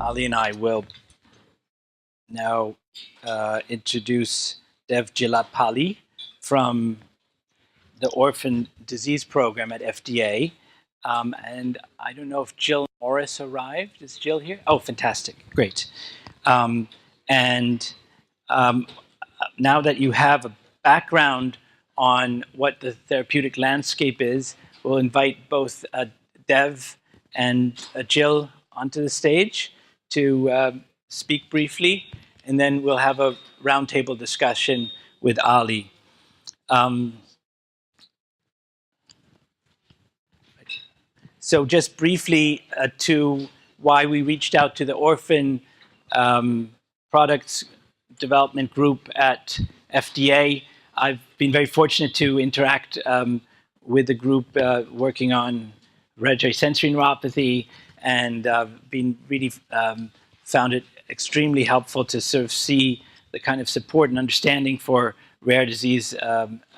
Ali and I will now introduce Dev Jillapalli from the Orphan Disease Program at FDA. And I don't know if Jill Morris arrived. Is Jill here? Oh, fantastic. Great. And now that you have a background on what the therapeutic landscape is, we'll invite both Dev and Jill onto the stage to speak briefly, and then we'll have a roundtable discussion with Ali. So just briefly to why we reached out to the Orphan Products Development Group at FDA. I've been very fortunate to interact with the group working on hereditary sensory neuropathy, and been really found it extremely helpful to sort of see the kind of support and understanding for rare disease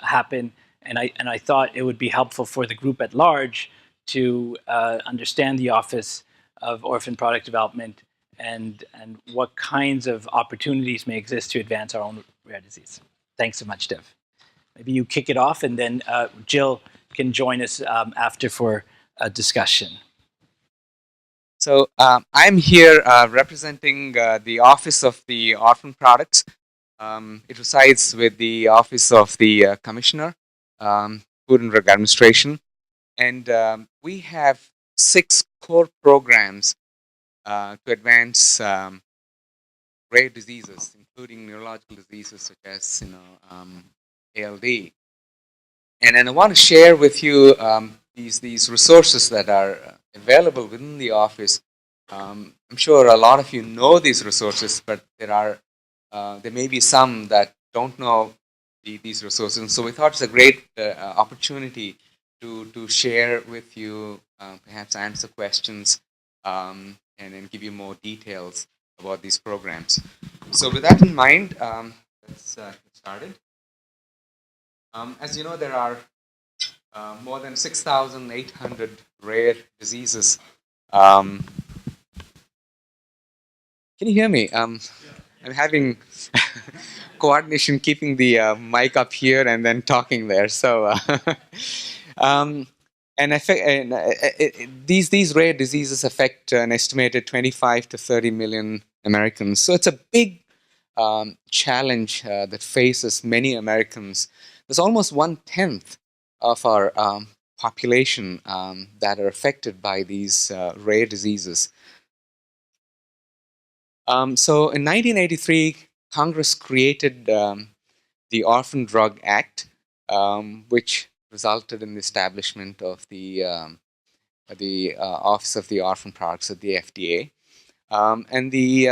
happen. And I thought it would be helpful for the group at large to understand the Office of Orphan Product Development and what kinds of opportunities may exist to advance our own rare disease. Thanks so much, Dev. Maybe you kick it off, and then Jill can join us after for a discussion. So I'm here representing the Office of the Orphan Products. It resides with the Office of the Commissioner, Food and Drug Administration. And we have 6 core programs to advance rare diseases, including neurological diseases such as ALD. And I want to share with you these resources that are available within the office. I'm sure a lot of you know these resources, but there may be some that don't know these resources. And so we thought it's a great opportunity to share with you, perhaps answer questions, and then give you more details about these programs. So with that in mind, let's get started. As you know, there are more than 6,800 rare diseases. Can you hear me? I'm having coordination keeping the mic up here and then talking there. So, these rare diseases affect an estimated 25 to 30 million Americans. So it's a big challenge that faces many Americans. There's almost 1/10 of our population that are affected by these rare diseases. So in 1983, Congress created the Orphan Drug Act, which resulted in the establishment of the Office of the Orphan Products at the FDA. And the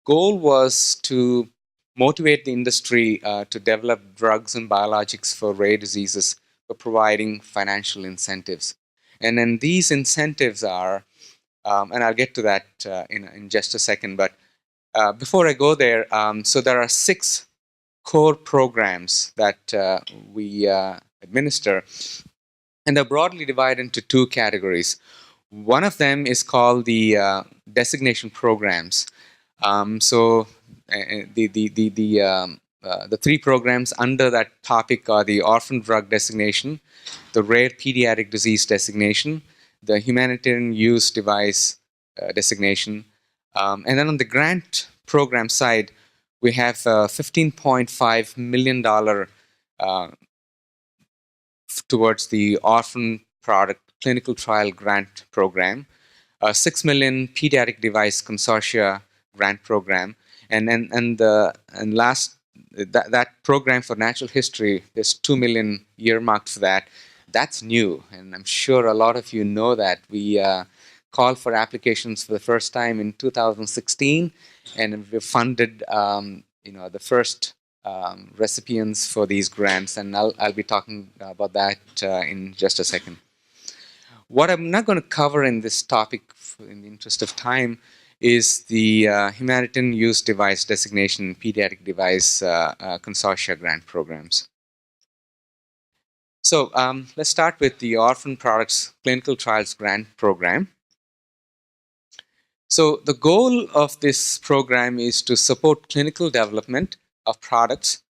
goal was to motivate the industry to develop drugs and biologics for rare diseases by providing financial incentives. And then these incentives are, and I'll get to that in just a second, but before I go there, so there are 6 core programs that we administer, and they're broadly divided into 2 categories. One of them is called the designation programs. So the 3 programs under that topic are the Orphan Drug Designation, the Rare Pediatric Disease Designation, the Humanitarian Use Device Designation, and then on the grant program side, we have $15.5 million towards the Orphan Product Clinical Trial Grant Program, $6 million Pediatric Device Consortia Grant Program, and that program for natural history, there's $2 million earmarked for that. That's new, and I'm sure a lot of you know that. We called for applications for the first time in 2016, and we funded the first recipients for these grants, and I'll be talking about that in just a second. What I'm not going to cover in this topic, in the interest of time, is the Humanitarian Use Device Designation Pediatric Device Consortia Grant Programs. So let's start with the Orphan Products Clinical Trials Grant Program. So the goal of this program is to support clinical development of products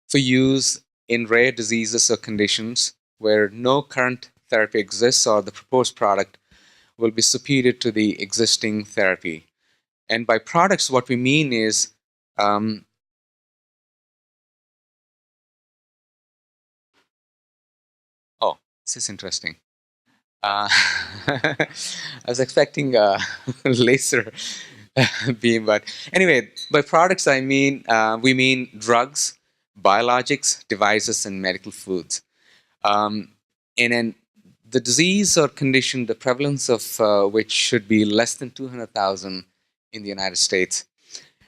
for use in rare diseases or conditions where no current therapy exists or the proposed product will be superior to the existing therapy. And by products, what we mean is oh, this is interesting. I was expecting a laser beam, but anyway, by products we mean drugs, biologics, devices, and medical foods. And the disease or condition, the prevalence of which should be less than 200,000 in the United States.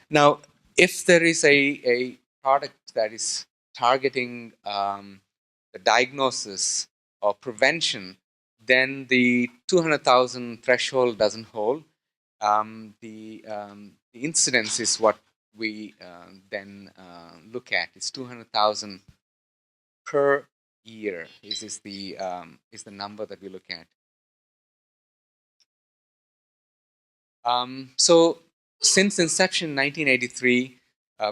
Now, if there is a product that is targeting the diagnosis or prevention, then the 200,000 threshold doesn't hold. The incidence is what we then look at. It's 200,000 per year. Is the number that we look at. So since inception in 1983,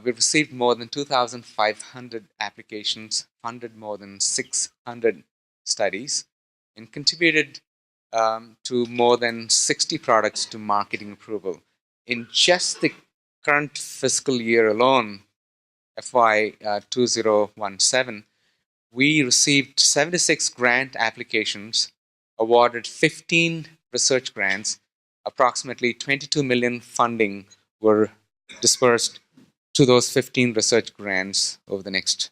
we've received more than 2,500 applications, funded more than 600 studies, and contributed to more than 60 products to marketing approval. In just the current fiscal year alone, FY 2017, we received 76 grant applications, awarded 15 research grants, approximately 22 million funding were dispersed to those 15 research grants over the next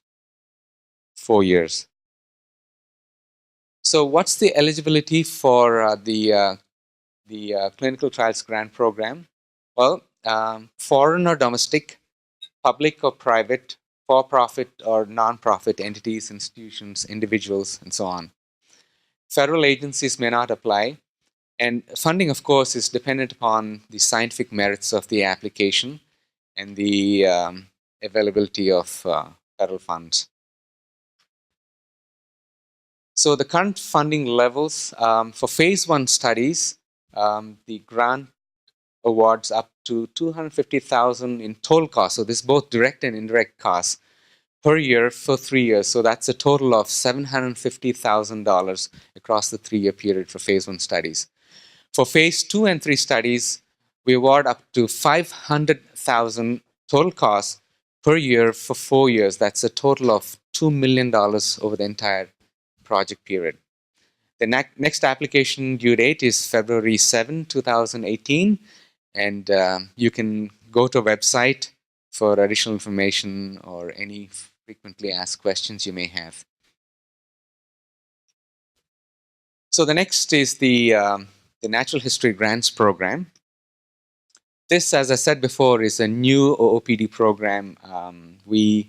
4 years. So what's the eligibility for the clinical trials grant program? Well, foreign or domestic, public or private, for-profit or non-profit entities, institutions, individuals, and so on. Federal agencies may not apply. And funding, of course, is dependent upon the scientific merits of the application and the availability of federal funds. So the current funding levels for phase 1 studies, the grant awards up to $250,000 in total cost. So this is both direct and indirect costs per year for 3 years. So that's a total of $750,000 across the 3-year period for phase 1 studies. For phase 2 and 3 studies, we award up to $500,000 total cost per year for 4 years. That's a total of $2 million over the entire project period. The next application due date is February 7, 2018, and you can go to a website for additional information or any frequently asked questions you may have. So the next is the Natural History Grants Program. This, as I said before, is a new OOPD program. We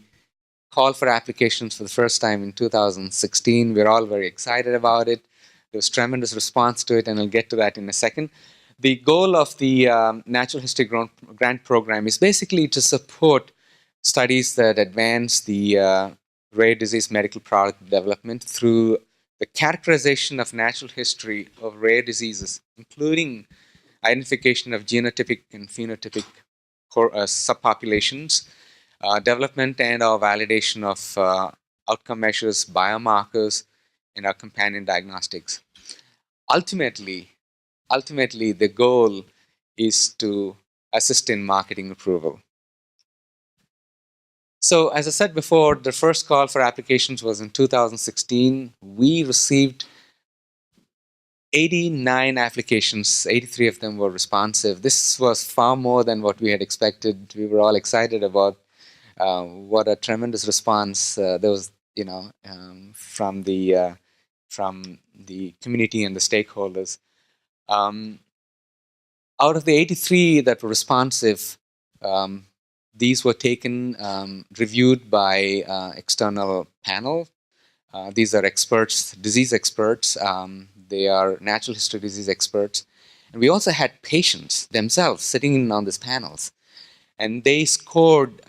called for applications for the first time in 2016. We're all very excited about it. There was tremendous response to it, and I'll get to that in a second. The goal of the Natural History Grant Program is basically to support studies that advance the rare disease medical product development through the characterization of natural history of rare diseases, including identification of genotypic and phenotypic subpopulations, development and or validation of outcome measures, biomarkers, and our companion diagnostics. Ultimately, the goal is to assist in marketing approval. So, as I said before, the first call for applications was in 2016. We received 89 applications, 83 of them were responsive. This was far more than what we had expected. We were all excited about what a tremendous response there was, from the community and the stakeholders. Out of the 83 that were responsive, these were taken, reviewed by external panel. These are experts, disease experts. They are natural history disease experts. And we also had patients themselves sitting in on these panels. And they scored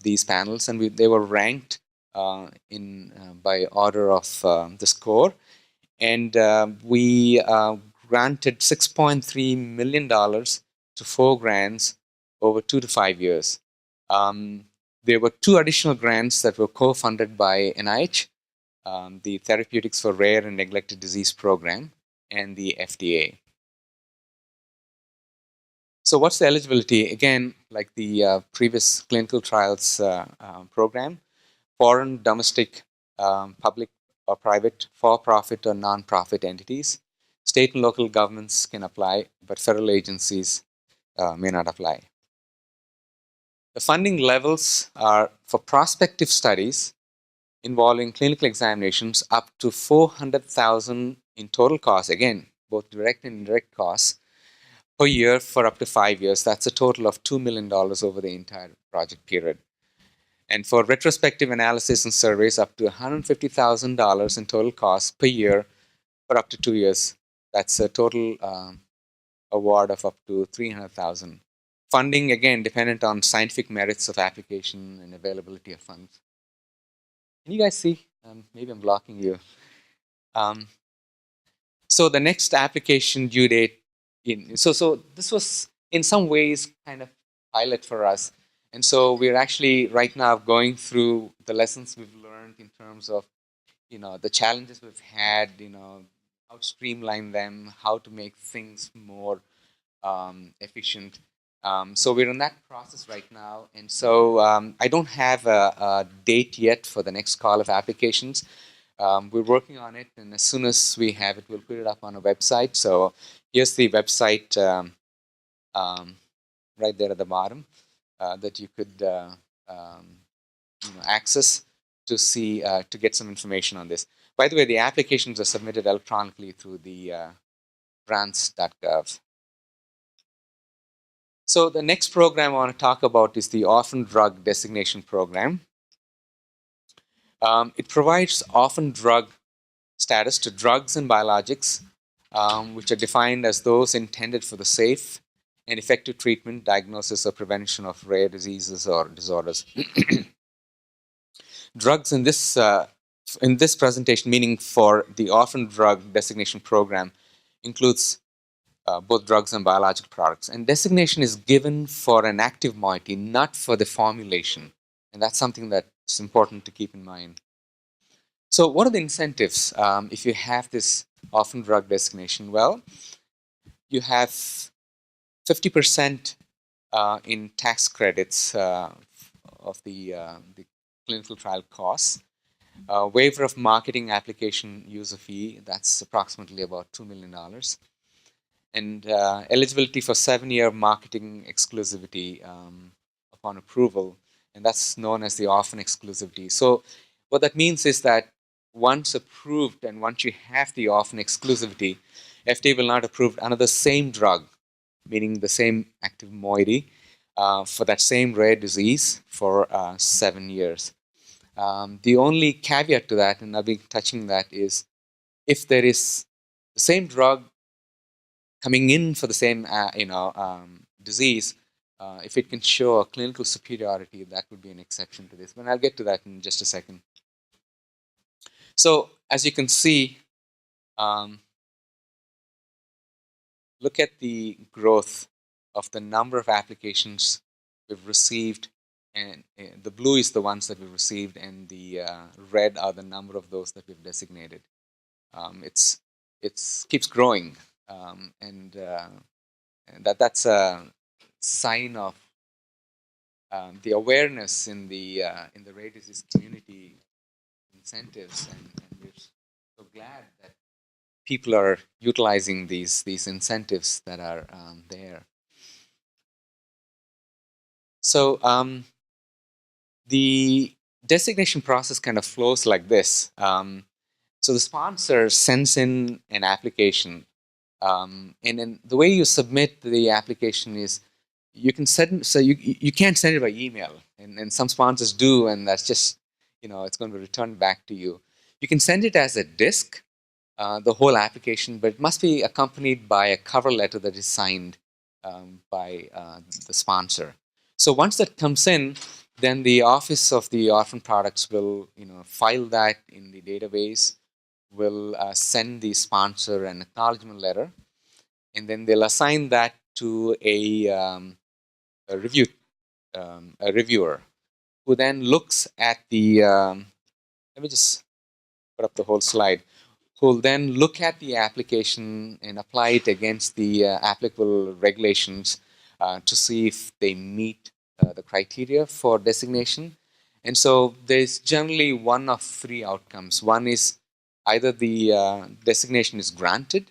these panels, and they were ranked by order of the score. And we granted $6.3 million to 4 grants over 2 to 5 years. There were 2 additional grants that were co-funded by NIH, the Therapeutics for Rare and Neglected Disease Program and the FDA. So what's the eligibility? Again, like the previous clinical trials program, foreign, domestic, public or private, for-profit or non-profit entities. State and local governments can apply, but federal agencies may not apply. The funding levels are for prospective studies involving clinical examinations up to $400,000 in total costs, again, both direct and indirect costs, per year for up to 5 years. That's a total of $2 million over the entire project period. And for retrospective analysis and surveys, up to $150,000 in total costs per year for up to 2 years. That's a total award of up to $300,000. Funding, again, dependent on scientific merits of application and availability of funds. Can you guys see? Maybe I'm blocking you. So the next application due date, so this was in some ways kind of pilot for us. And so we're actually right now going through the lessons we've learned in terms of, the challenges we've had, how to streamline them, how to make things more efficient. So we're in that process right now. And so I don't have a date yet for the next call of applications. We're working on it, and as soon as we have it, we'll put it up on a website. So here's the website right there at the bottom that you could access to see to get some information on this. By the way, the applications are submitted electronically through the grants.gov. So the next program I want to talk about is the Orphan Drug Designation Program. It provides orphan drug status to drugs and biologics, which are defined as those intended for the safe and effective treatment, diagnosis, or prevention of rare diseases or disorders. Drugs in this presentation, meaning for the Orphan Drug Designation Program, includes both drugs and biological products. And designation is given for an active moiety, not for the formulation. And that's something that's important to keep in mind. So what are the incentives if you have this orphan drug designation? Well, you have 50% in tax credits of the clinical trial costs. Waiver of marketing application user fee, that's approximately about $2 million. And eligibility for 7-year marketing exclusivity upon approval, and that's known as the orphan exclusivity. So what that means is that once approved and once you have the orphan exclusivity, FDA will not approve another same drug, meaning the same active moiety, for that same rare disease for 7 years. The only caveat to that, and I'll be touching that, is if there is the same drug coming in for the same disease, if it can show a clinical superiority, that would be an exception to this. But I'll get to that in just a second. So as you can see, look at the growth of the number of applications we've received, and the blue is the ones that we've received, and the red are the number of those that we've designated. It keeps growing, and that's a sign of the awareness in the rare disease community incentives, and we're so glad that people are utilizing these incentives that are there. So the designation process kind of flows like this. So the sponsor sends in an application, and then the way you submit the application is you can send. So you can't send it by email, and some sponsors do, and that's just it's going to be returned back to you. You can send it as a disk, the whole application, but it must be accompanied by a cover letter that is signed by the sponsor. So once that comes in, then the Office of the Orphan Products will file that in the database, will send the sponsor an acknowledgement letter, and then they'll assign that to a reviewer, who then looks at the, let me just put up the whole slide, who will then look at the application and apply it against the applicable regulations to see if they meet the criteria for designation. And so there's generally one of three outcomes. One is either the designation is granted,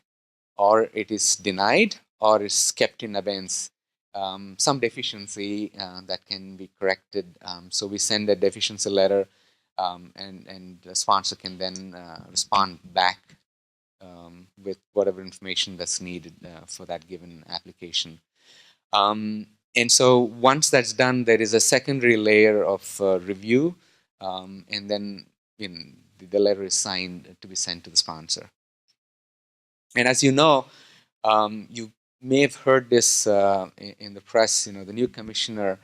or it is denied, or is kept in abeyance. Some deficiency that can be corrected. So we send a deficiency letter, and the sponsor can then respond back with whatever information that's needed for that given application. And so once that's done, there is a secondary layer of review, and then the letter is signed to be sent to the sponsor. And as you know, you may have heard this in the press. The new commissioner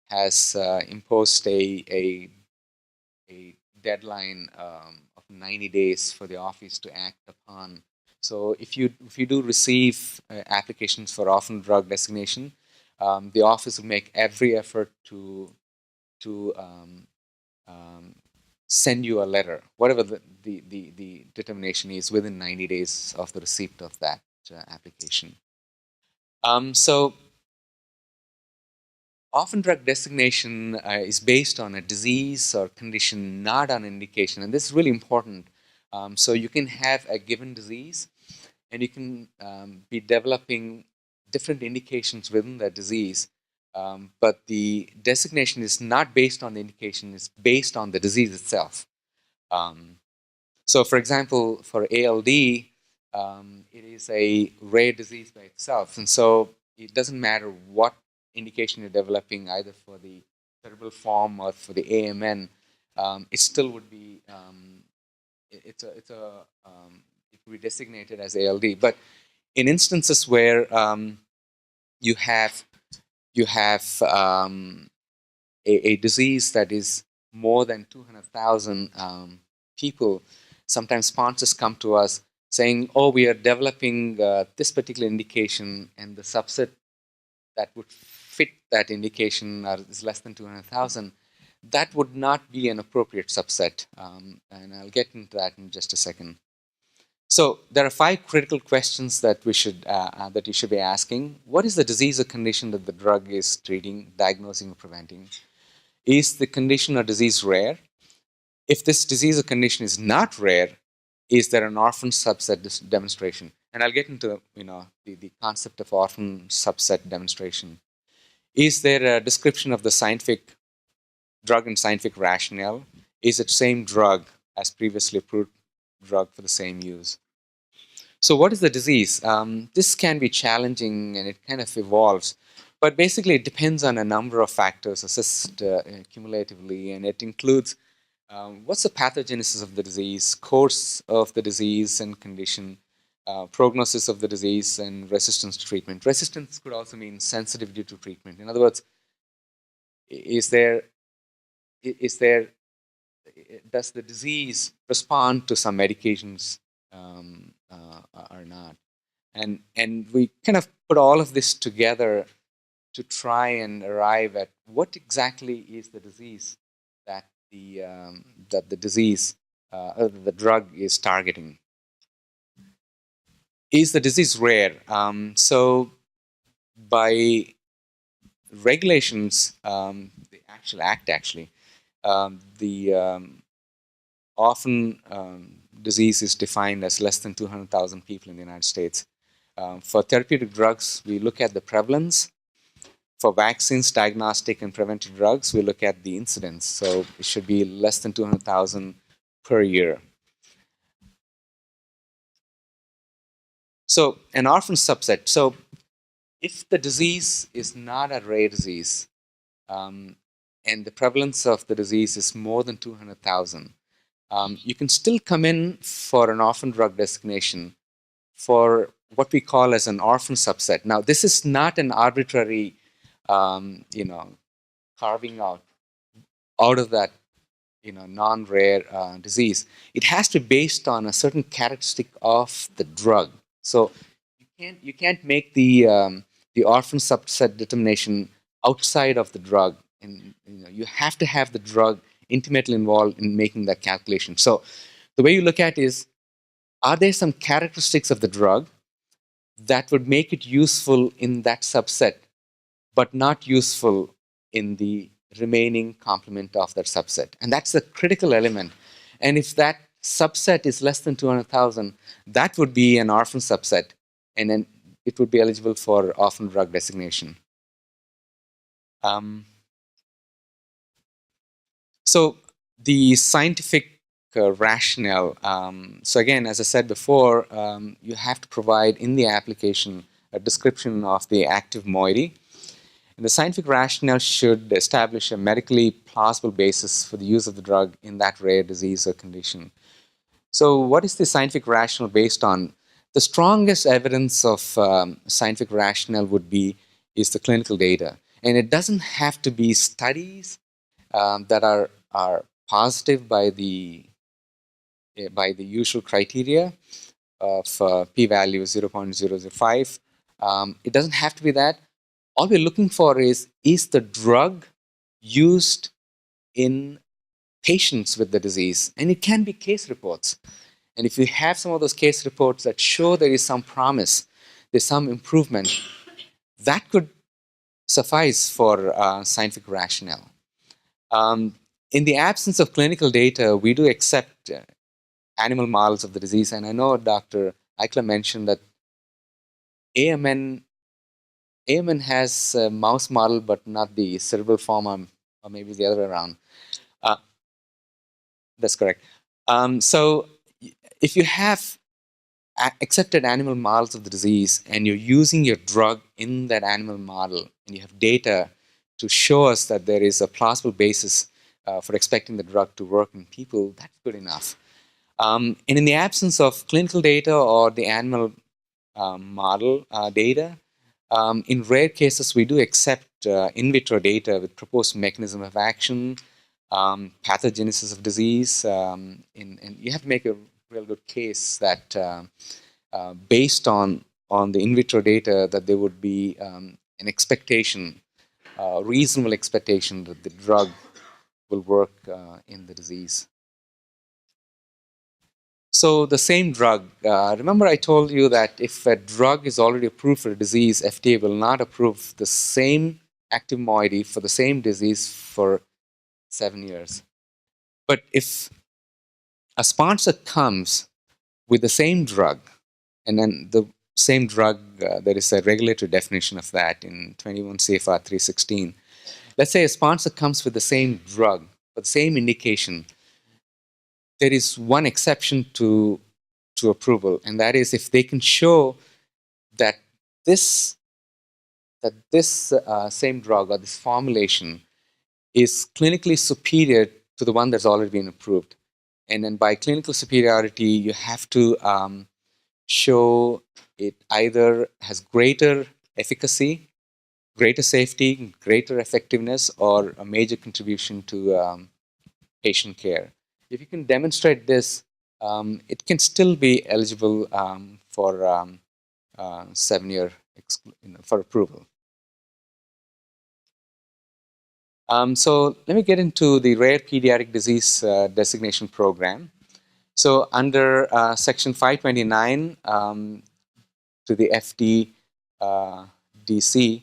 has imposed a deadline of 90 days for the office to act upon. So if you do receive applications for orphan drug designation, the office will make every effort to send you a letter, whatever the determination is, within 90 days of the receipt of that application. So orphan drug designation is based on a disease or condition, not on indication. And this is really important. So you can have a given disease, and you can be developing different indications within that disease. But the designation is not based on the indication, it's based on the disease itself. So for example, for ALD, it is a rare disease by itself. And so it doesn't matter what indication you're developing, either for the cerebral form or for the AMN, it still would be, it would be designated as ALD. But in instances where you have a disease that is more than 200,000 people, sometimes sponsors come to us saying, oh, we are developing this particular indication, and the subset that would fit that indication is less than 200,000. That would not be an appropriate subset, and I'll get into that in just a second. So there are 5 critical questions that we should that you should be asking. What is the disease or condition that the drug is treating, diagnosing, or preventing? Is the condition or disease rare? If this disease or condition is not rare, is there an orphan subset demonstration? And I'll get into the concept of orphan subset demonstration. Is there a description of the scientific drug and scientific rationale? Is it same drug as previously approved drug for the same use? So what is the disease? This can be challenging, and it kind of evolves. But basically, it depends on a number of factors assessed cumulatively, and it includes what's the pathogenesis of the disease, course of the disease and condition, prognosis of the disease, and resistance to treatment. Resistance could also mean sensitivity to treatment. In other words, does the disease respond to some medications or not? And we kind of put all of this together to try and arrive at what exactly is the disease that the drug is targeting. Is the disease rare? So by regulations, the actual act actually, the orphan disease is defined as less than 200,000 people in the United States. For therapeutic drugs, we look at the prevalence. For vaccines, diagnostic, and preventive drugs, we look at the incidence. So it should be less than 200,000 per year. So an orphan subset. So if the disease is not a rare disease, and the prevalence of the disease is more than 200,000, you can still come in for an orphan drug designation for what we call as an orphan subset. Now, this is not an arbitrary, carving out of that, non-rare disease. It has to be based on a certain characteristic of the drug. So you can't make the the orphan subset determination outside of the drug. And you have to have the drug intimately involved in making that calculation. So the way you look at it is, are there some characteristics of the drug that would make it useful in that subset, but not useful in the remaining complement of that subset? And that's the critical element. And if that subset is less than 200,000, that would be an orphan subset, and then it would be eligible for orphan drug designation. So the scientific rationale. So again, as I said before, you have to provide in the application a description of the active moiety. And the scientific rationale should establish a medically plausible basis for the use of the drug in that rare disease or condition. So what is the scientific rationale based on? The strongest evidence of scientific rationale is the clinical data. And it doesn't have to be studies that are positive by the usual criteria of p-value 0.005. It doesn't have to be that. All we're looking for is the drug used in patients with the disease? And it can be case reports. And if you have some of those case reports that show there is some promise, there's some improvement, that could suffice for scientific rationale. In the absence of clinical data, we do accept animal models of the disease. And I know Dr. Eichler mentioned that AMN has a mouse model, but not the cerebral form, or maybe the other way around. That's correct. So if you have accepted animal models of the disease and you're using your drug in that animal model, and you have data to show us that there is a plausible basis for expecting the drug to work in people, that's good enough. And in the absence of clinical data or the animal model data, in rare cases, we do accept in vitro data with proposed mechanism of action, pathogenesis of disease, and you have to make a real good case that based on the in vitro data, that there would be an expectation, reasonable expectation that the drug will work in the disease. So the same drug, remember I told you that if a drug is already approved for a disease, FDA will not approve the same active moiety for the same disease for 7 years. But if a sponsor comes with the same drug, and then the same drug, there is a regulatory definition of that in 21 CFR 316. Let's say a sponsor comes with the same drug, but the same indication. There is one exception to approval, and that is if they can show that this same drug or this formulation is clinically superior to the one that's already been approved. And then by clinical superiority, you have to show it either has greater efficacy, greater safety, greater effectiveness, or a major contribution to patient care. If you can demonstrate this, it can still be eligible for 7-year for approval. So let me get into the Rare Pediatric Disease Designation Program. So under Section 529 to the FDDC,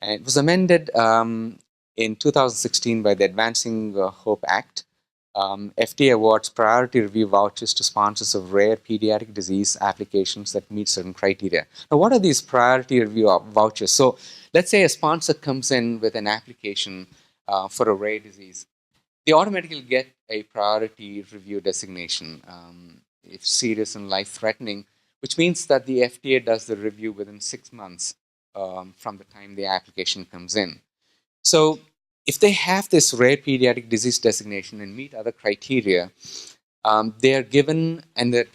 and it was amended in 2016 by the Advancing Hope Act. FDA awards priority review vouchers to sponsors of rare pediatric disease applications that meet certain criteria. Now, what are these priority review vouchers? So let's say a sponsor comes in with an application for a rare disease. They automatically get a priority review designation if serious and life-threatening, which means that the FDA does the review within 6 months from the time the application comes in. So if they have this rare pediatric disease designation and meet other criteria, they are given, and the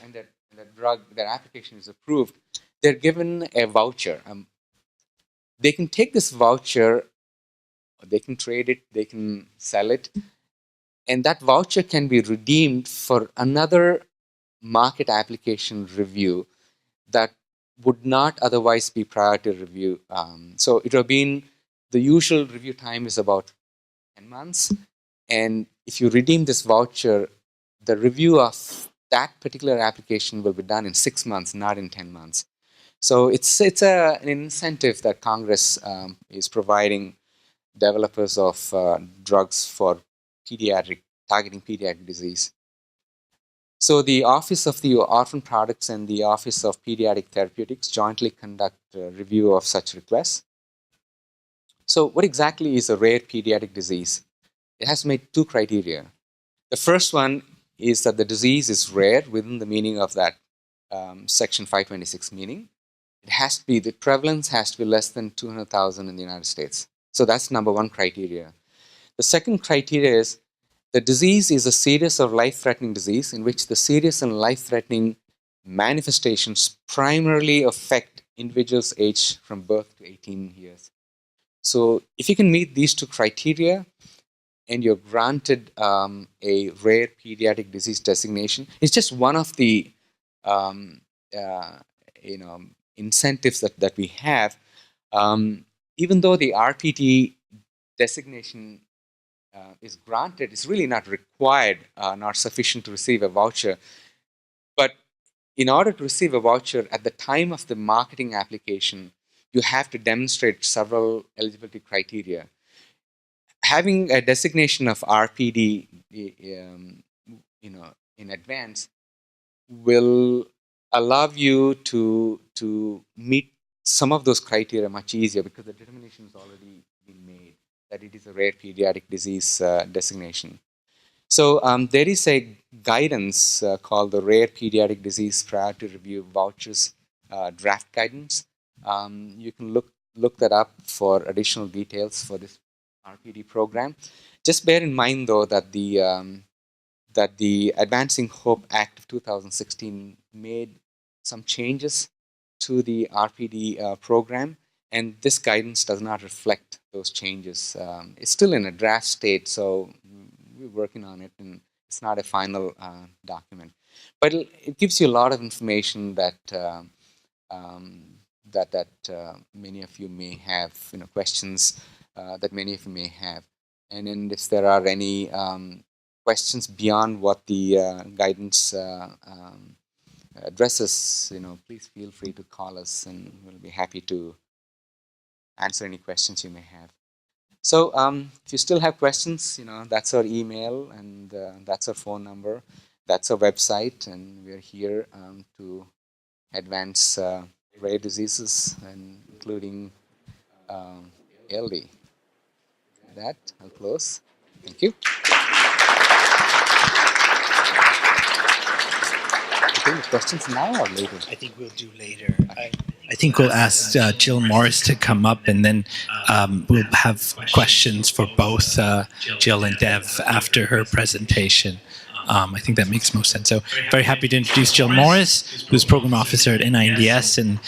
drug, their application is approved, they're given a voucher. They can take this voucher, they can trade it, they can sell it, and that voucher can be redeemed for another market application review that would not otherwise be priority review. So it would have been, the usual review time is about 10 months. And if you redeem this voucher, the review of that particular application will be done in 6 months, not in 10 months. So it's an incentive that Congress is providing developers of drugs for targeting pediatric disease. So the Office of the Orphan Products and the Office of Pediatric Therapeutics jointly conduct a review of such requests. So what exactly is a rare pediatric disease? It has to meet two criteria. The first one is that the disease is rare within the meaning of that Section 526 meaning. It has to be, the prevalence has to be less than 200,000 in the United States. So that's number one criteria. The second criteria is the disease is a serious or life-threatening disease in which the serious and life-threatening manifestations primarily affect individuals aged from birth to 18 years. So if you can meet these two criteria and you're granted a rare pediatric disease designation, it's just one of the incentives that we have. Even though the RPT designation is granted, it's really not required, not sufficient to receive a voucher. But in order to receive a voucher at the time of the marketing application, you have to demonstrate several eligibility criteria. Having a designation of RPD, in advance will allow you to meet some of those criteria much easier because the determination has already been made that it is a rare pediatric disease designation. So there is a guidance called the Rare Pediatric Disease Priority Review Vouchers Draft Guidance. You can look that up for additional details for this RPD program. Just bear in mind, though, that the Advancing Hope Act of 2016 made some changes to the RPD program, and this guidance does not reflect those changes. It's still in a draft state, so we're working on it, and it's not a final document. But it gives you a lot of information that many of you may have, questions that many of you may have. And if there are any questions beyond what the guidance addresses, please feel free to call us, and we'll be happy to answer any questions you may have. So if you still have questions, that's our email, and that's our phone number, that's our website, and we're here to advance rare diseases, and including ALD. With that, I'll close. Thank you. Questions now or later? I think we'll do later. I think we'll ask Jill Morris to come up, and then we'll have questions for both Jill and Dev after her presentation. I think that makes most sense. So very happy to introduce Jill Morris, who's Program Officer at NIH and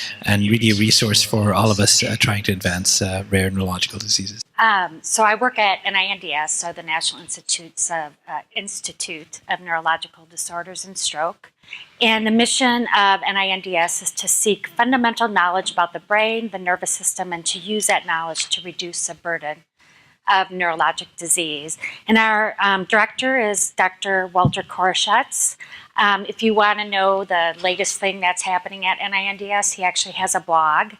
really a resource for all of us trying to advance rare neurological diseases. So I work at NIH, so the National Institute of Neurological Disorders and Stroke. And the mission of NIH is to seek fundamental knowledge about the brain, the nervous system, and to use that knowledge to reduce the burden of neurologic disease. And our director is Dr. Walter Koroshetz. If you want to know the latest thing that's happening at NIH, he actually has a blog.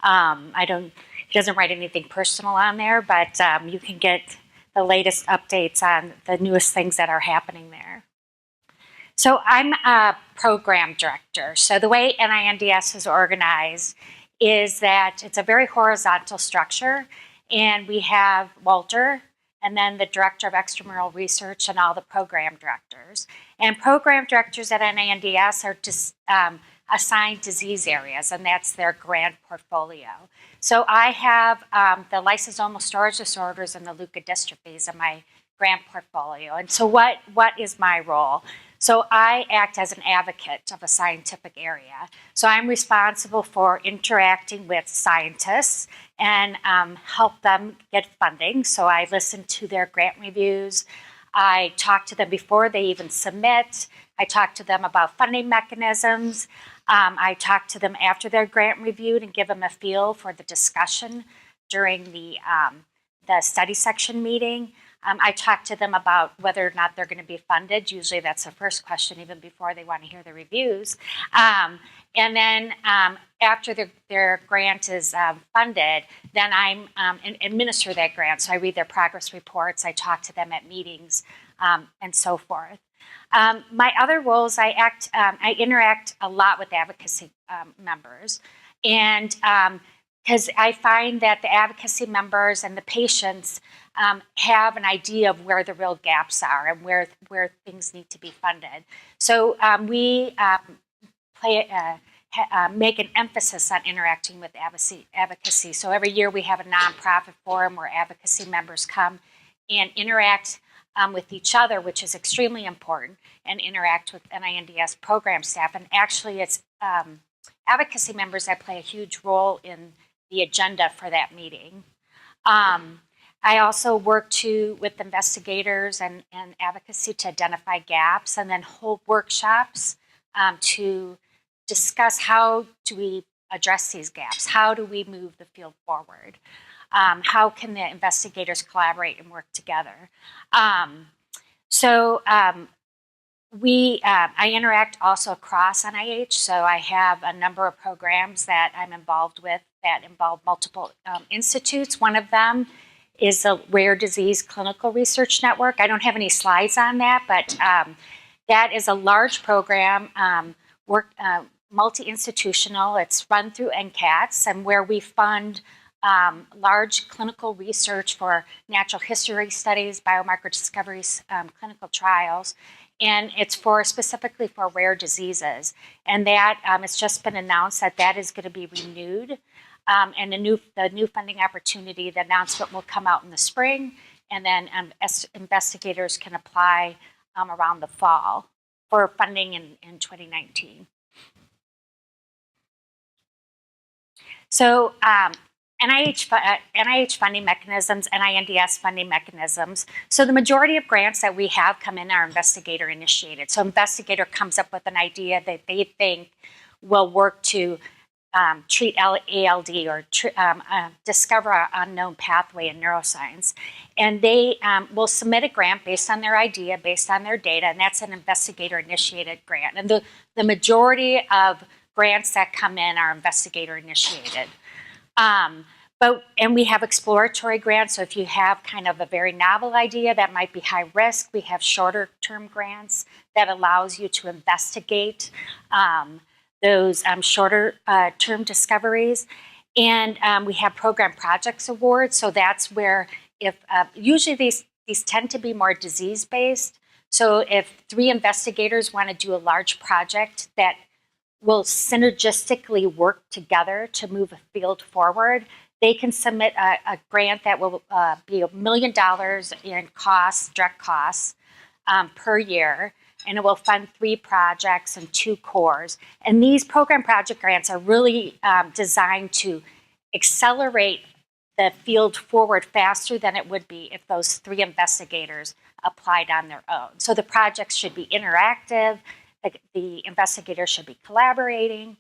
He doesn't write anything personal on there, but you can get the latest updates on the newest things that are happening there. So I'm a program director. So the way NIH is organized is that it's a very horizontal structure, and we have Walter, and then the director of extramural research, and all the program directors. And program directors at NIH are just assigned disease areas, and that's their grant portfolio. So I have the lysosomal storage disorders and the leukodystrophies in my grant portfolio. And so what is my role? So I act as an advocate of a scientific area. So I'm responsible for interacting with scientists and help them get funding. So I listen to their grant reviews. I talk to them before they even submit. I talk to them about funding mechanisms. I talk to them after their grant reviewed and give them a feel for the discussion during the study section meeting. I talk to them about whether or not they're going to be funded. Usually that's the first question, even before they want to hear the reviews. And then after their grant is funded, then I administer that grant. So I read their progress reports, I talk to them at meetings, and so forth. My other roles, I interact a lot with advocacy members. And because I find that the advocacy members and the patients have an idea of where the real gaps are and where things need to be funded. So we make an emphasis on interacting with advocacy. So every year we have a nonprofit forum where advocacy members come and interact with each other, which is extremely important, and interact with NINDS program staff. And actually it's advocacy members that play a huge role in the agenda for that meeting. I also work with investigators and advocacy to identify gaps, and then hold workshops to discuss how do we address these gaps? How do we move the field forward? How can the investigators collaborate and work together? I interact also across NIH, so I have a number of programs that I'm involved with that involve multiple institutes. One of them is the Rare Disease Clinical Research Network. I don't have any slides on that, but that is a large program, multi-institutional. It's run through NCATS, and where we fund large clinical research for natural history studies, biomarker discoveries, clinical trials. And it's specifically for rare diseases. And that it's just been announced that is going to be renewed. And the new funding opportunity, the announcement will come out in the spring, and then investigators can apply around the fall for funding in 2019. So NIH funding mechanisms, NINDS funding mechanisms. So the majority of grants that we have come in are investigator initiated. So investigator comes up with an idea that they think will work to treat ALD or discover an unknown pathway in neuroscience. And they will submit a grant based on their idea, based on their data, and that's an investigator-initiated grant. And the majority of grants that come in are investigator-initiated. And we have exploratory grants, so if you have kind of a very novel idea that might be high risk, we have shorter-term grants that allows you to investigate those shorter-term discoveries. And we have program projects awards, so that's where usually these tend to be more disease-based. So if 3 investigators want to do a large project that will synergistically work together to move a field forward, they can submit a grant that will be $1 million in direct costs per year, and it will fund 3 projects and 2 cores. And these program project grants are really designed to accelerate the field forward faster than it would be if those 3 investigators applied on their own. So the projects should be interactive, the investigators should be collaborating,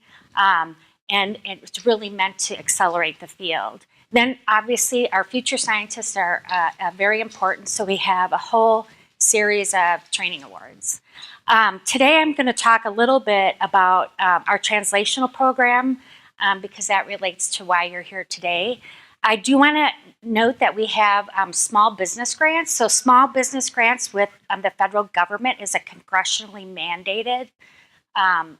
and it's really meant to accelerate the field. Then obviously our future scientists are very important, so we have a whole series of training awards. Today I'm going to talk a little bit about our translational program because that relates to why you're here today. I do want to note that we have small business grants. So small business grants with the federal government is a congressionally mandated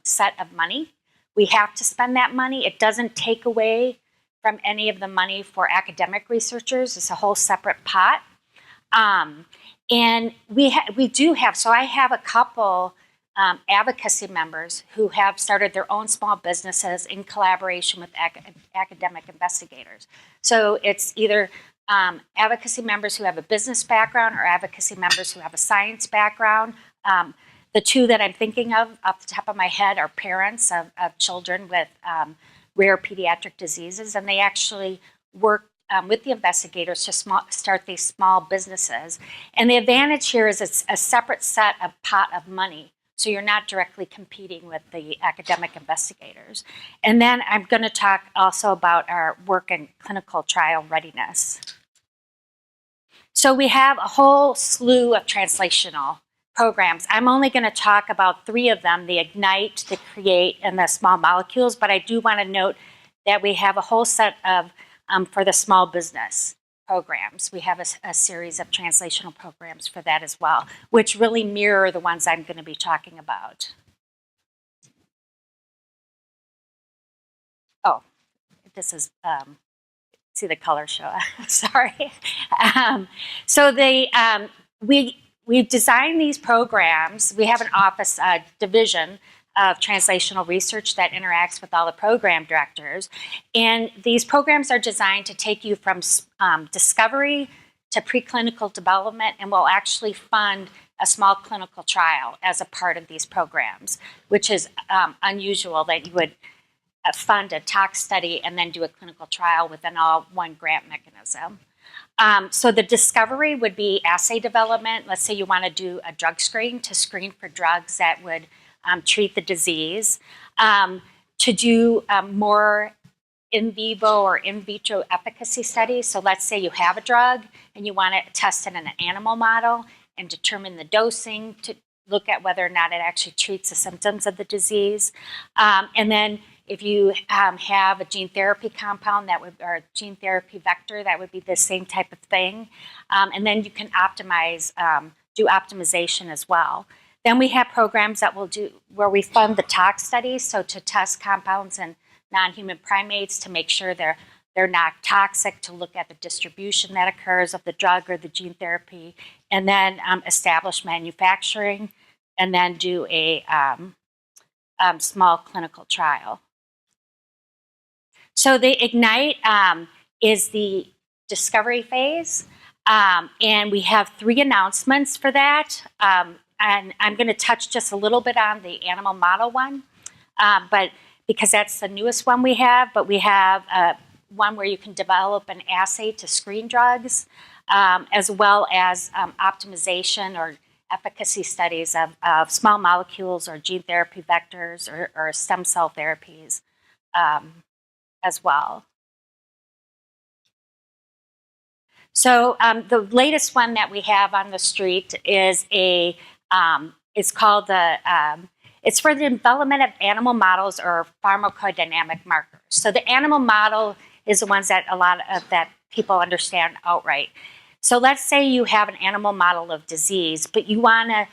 set of money. We have to spend that money. It doesn't take away from any of the money for academic researchers. It's a whole separate pot. And we do have, so I have a couple advocacy members who have started their own small businesses in collaboration with academic investigators. So it's either advocacy members who have a business background or advocacy members who have a science background. The 2 that I'm thinking of off the top of my head are parents of children with rare pediatric diseases, and they actually work with the investigators to start these small businesses. And the advantage here is it's a separate pot of money. So you're not directly competing with the academic investigators. And then I'm going to talk also about our work in clinical trial readiness. So we have a whole slew of translational programs. I'm only going to talk about 3 of them, the Ignite, the Create, and the small molecules, but I do want to note that we have a whole set of, for the small business programs. We have a series of translational programs for that as well, which really mirror the ones I'm going to be talking about. Oh, this is, see the color show, sorry. So we've designed these programs. We have an office division of translational research that interacts with all the program directors. And these programs are designed to take you from discovery to preclinical development, and will actually fund a small clinical trial as a part of these programs, which is unusual that you would fund a tox study and then do a clinical trial within all one grant mechanism. So the discovery would be assay development. Let's say you want to do a drug screen to screen for drugs that would treat the disease, to do more in vivo or in vitro efficacy studies. So let's say you have a drug and you want to test it in an animal model and determine the dosing to look at whether or not it actually treats the symptoms of the disease. And then if you have a gene therapy compound or a gene therapy vector, that would be the same type of thing. And then you can optimize, do optimization as well. Then we have programs that will do where we fund the tox studies, so to test compounds in non-human primates to make sure they're not toxic, to look at the distribution that occurs of the drug or the gene therapy, and then establish manufacturing, and then do a small clinical trial. So the Ignite is the discovery phase, and we have 3 announcements for that. And I'm going to touch just a little bit on the animal model one, but because that's the newest one we have. But we have one where you can develop an assay to screen drugs, as well as optimization or efficacy studies of small molecules or gene therapy vectors or stem cell therapies as well. So the latest one that we have on the street is it's called it's for the development of animal models or pharmacodynamic markers. So the animal model is the ones that a lot of that people understand outright. So let's say you have an animal model of disease, but you want to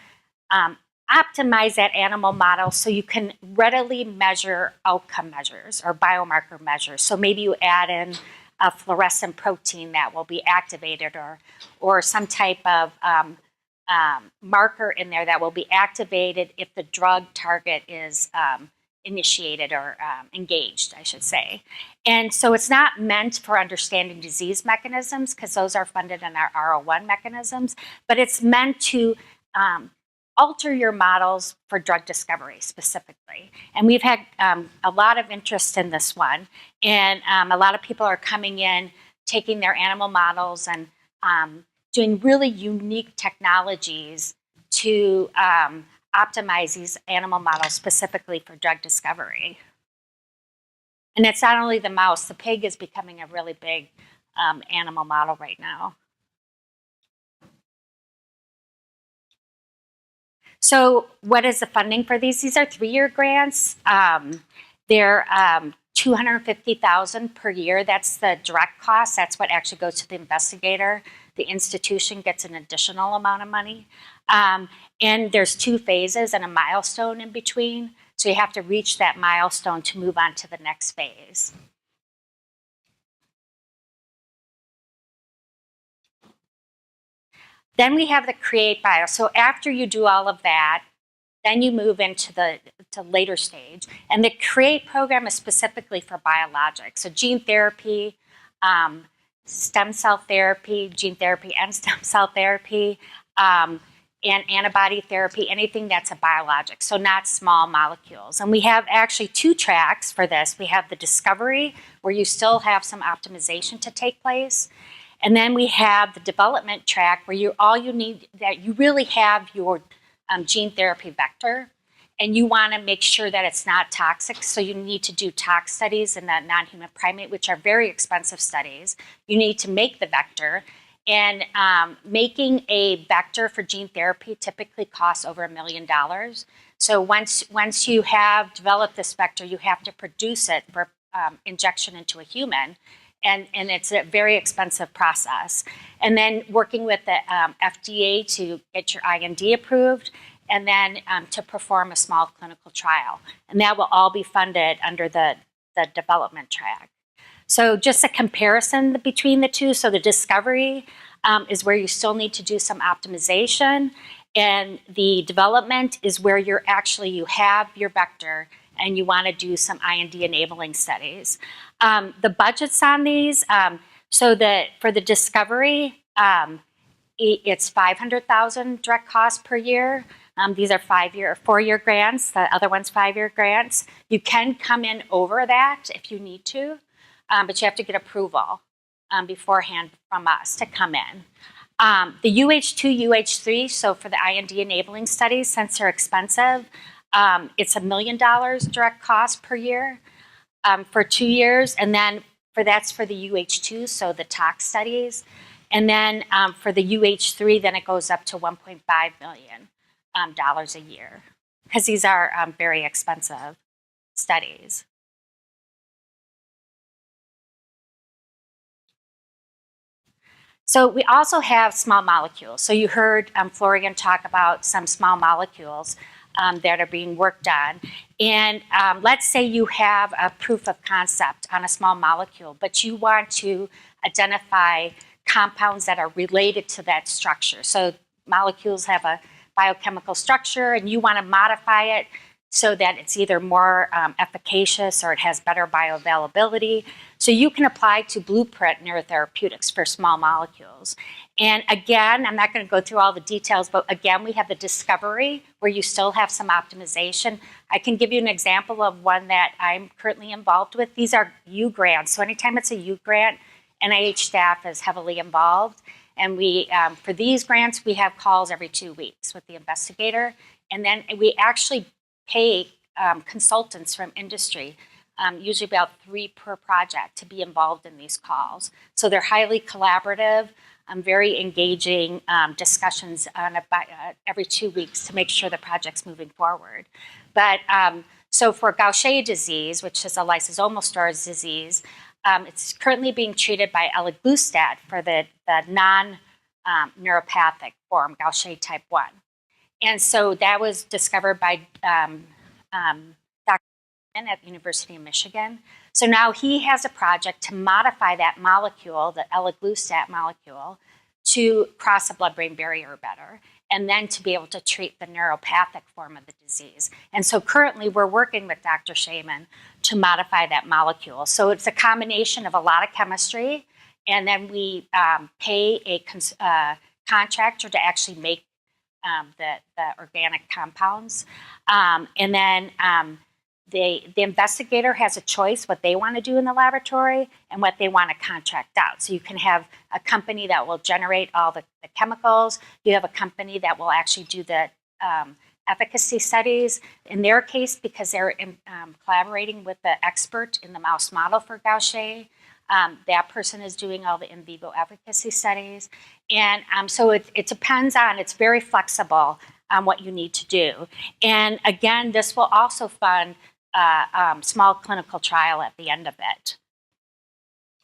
optimize that animal model so you can readily measure outcome measures or biomarker measures. So maybe you add in a fluorescent protein that will be activated, or some type of marker in there that will be activated if the drug target is initiated or engaged, I should say. And so it's not meant for understanding disease mechanisms, because those are funded in our R01 mechanisms, but it's meant to alter your models for drug discovery specifically. And we've had a lot of interest in this one, and a lot of people are coming in, taking their animal models and doing really unique technologies to optimize these animal models specifically for drug discovery. And it's not only the mouse, the pig is becoming a really big animal model right now. So what is the funding for these? These are 3-year grants. They're $250,000 per year. That's the direct cost. That's what actually goes to the investigator. The institution gets an additional amount of money. And there's 2 phases and a milestone in between. So you have to reach that milestone to move on to the next phase. Then we have the Create Bio. So after you do all of that, then you move into the later stage. And the Create program is specifically for biologics. So gene therapy, stem cell therapy, gene therapy and stem cell therapy, and antibody therapy, anything that's a biologic, so not small molecules. And we have actually 2 tracks for this. We have the discovery, where you still have some optimization to take place. And then we have the development track, where all you need, that you really have your gene therapy vector, and you want to make sure that it's not toxic. So you need to do tox studies in that non-human primate, which are very expensive studies. You need to make the vector. And making a vector for gene therapy typically costs over $1 million. So once you have developed this vector, you have to produce it for injection into a human. And it's a very expensive process. And then working with the FDA to get your IND approved, and then to perform a small clinical trial. And that will all be funded under the development track. So just a comparison between the two. So the discovery is where you still need to do some optimization, and the development is where you have your vector and you want to do some IND enabling studies. The budgets on these, for the discovery, it's $500,000 direct cost per year. These are 4-year grants. The other one's 5-year grants. You can come in over that if you need to. But you have to get approval beforehand from us to come in. The UH2, UH3, so for the IND enabling studies, since they're expensive, it's $1 million direct cost per year for 2 years. And then that's for the UH2, so the tox studies. And then for the UH3, then it goes up to $1.5 million a year, because these are very expensive studies. So we also have small molecules. So you heard Florian talk about some small molecules that are being worked on. And let's say you have a proof of concept on a small molecule, but you want to identify compounds that are related to that structure. So molecules have a biochemical structure, and you want to modify it so that it's either more efficacious or it has better bioavailability. So you can apply to Blueprint neurotherapeutics for small molecules. And again, I'm not going to go through all the details, but again, we have the discovery where you still have some optimization. I can give you an example of one that I'm currently involved with. These are U grants. So anytime it's a U grant, NIH staff is heavily involved. And we, for these grants, we have calls every 2 weeks with the investigator. And then we actually pay consultants from industry, usually about 3 per project, to be involved in these calls. So they're highly collaborative, very engaging discussions on every 2 weeks to make sure the project's moving forward. But so for Gaucher disease, which is a lysosomal storage disease, it's currently being treated by eliglustat for the non-neuropathic form, Gaucher type 1. And so that was discovered by Dr. at the University of Michigan. So now he has a project to modify that molecule, the eliglustat molecule, to cross the blood-brain barrier better, and then to be able to treat the neuropathic form of the disease. And so currently we're working with Dr. Shaman to modify that molecule. So it's a combination of a lot of chemistry, and then we pay a contractor to actually make the organic compounds. And then the investigator has a choice what they want to do in the laboratory and what they want to contract out. So you can have a company that will generate all the chemicals. You have a company that will actually do the efficacy studies. In their case, because they're collaborating with the expert in the mouse model for Gaucher, that person is doing all the in vivo efficacy studies. And so it depends on, it's very flexible on what you need to do. And again, this will also fund small clinical trial at the end of it.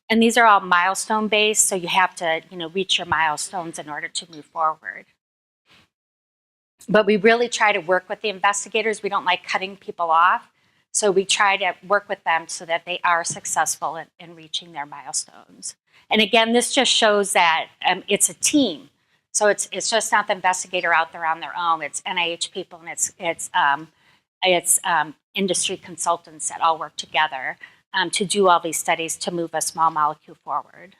And these are all milestone based, so you have to reach your milestones in order to move forward. But we really try to work with the investigators. We don't like cutting people off. So we try to work with them so that they are successful in reaching their milestones. And again, this just shows that it's a team. So it's just not the investigator out there on their own. It's NIH people, and it's industry consultants that all work together to do all these studies to move a small molecule forward.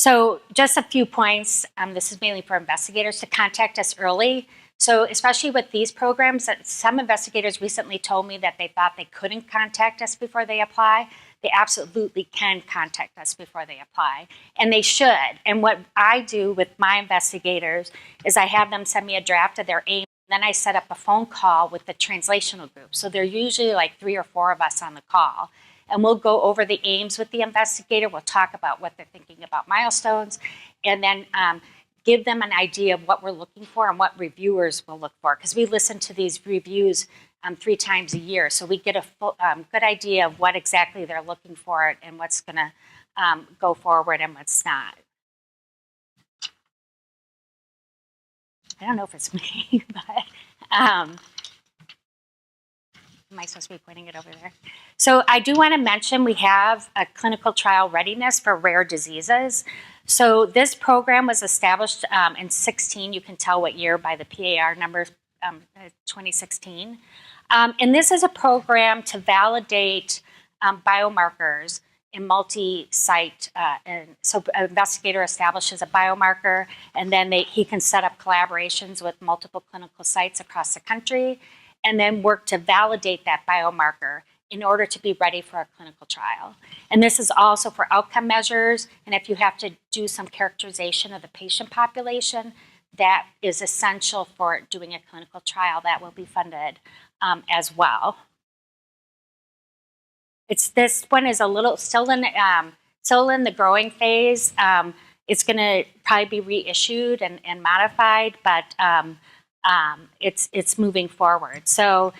So just a few points. This is mainly for investigators to contact us early. So especially with these programs, some investigators recently told me that they thought they couldn't contact us before they apply. They absolutely can contact us before they apply, and they should. And what I do with my investigators is I have them send me a draft of their aim, and then I set up a phone call with the translational group. So there are usually like 3 or 4 of us on the call, and we'll go over the aims with the investigator. We'll talk about what they're thinking about milestones, and then give them an idea of what we're looking for and what reviewers will look for, because we listen to these reviews 3 times a year, so we get a full, good idea of what exactly they're looking for and what's going to go forward and what's not. I don't know if it's me, but am I supposed to be pointing it over there? So I do want to mention we have a clinical trial readiness for rare diseases. So this program was established in 16. You can tell what year by the PAR number, 2016. And this is a program to validate biomarkers in multi-site. And so an investigator establishes a biomarker, and then he can set up collaborations with multiple clinical sites across the country, and then work to validate that biomarker in order to be ready for a clinical trial. And this is also for outcome measures, and if you have to do some characterization of the patient population, that is essential for doing a clinical trial. That will be funded as well. This one is a little still in the growing phase. It's going to probably be reissued and modified, but it's moving forward. So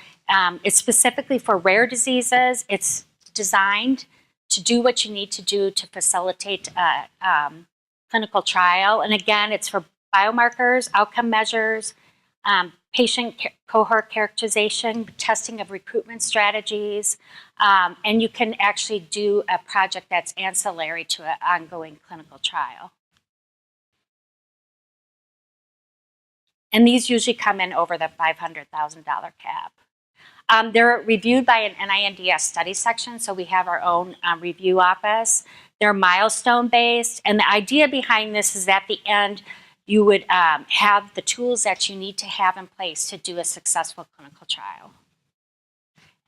it's specifically for rare diseases. It's designed to do what you need to do to facilitate a clinical trial. And again, it's for biomarkers, outcome measures, patient cohort characterization, testing of recruitment strategies, and you can actually do a project that's ancillary to an ongoing clinical trial. And these usually come in over the $500,000 cap. They're reviewed by an NINDS study section, so we have our own review office. They're milestone-based, and the idea behind this is at the end, you would have the tools that you need to have in place to do a successful clinical trial.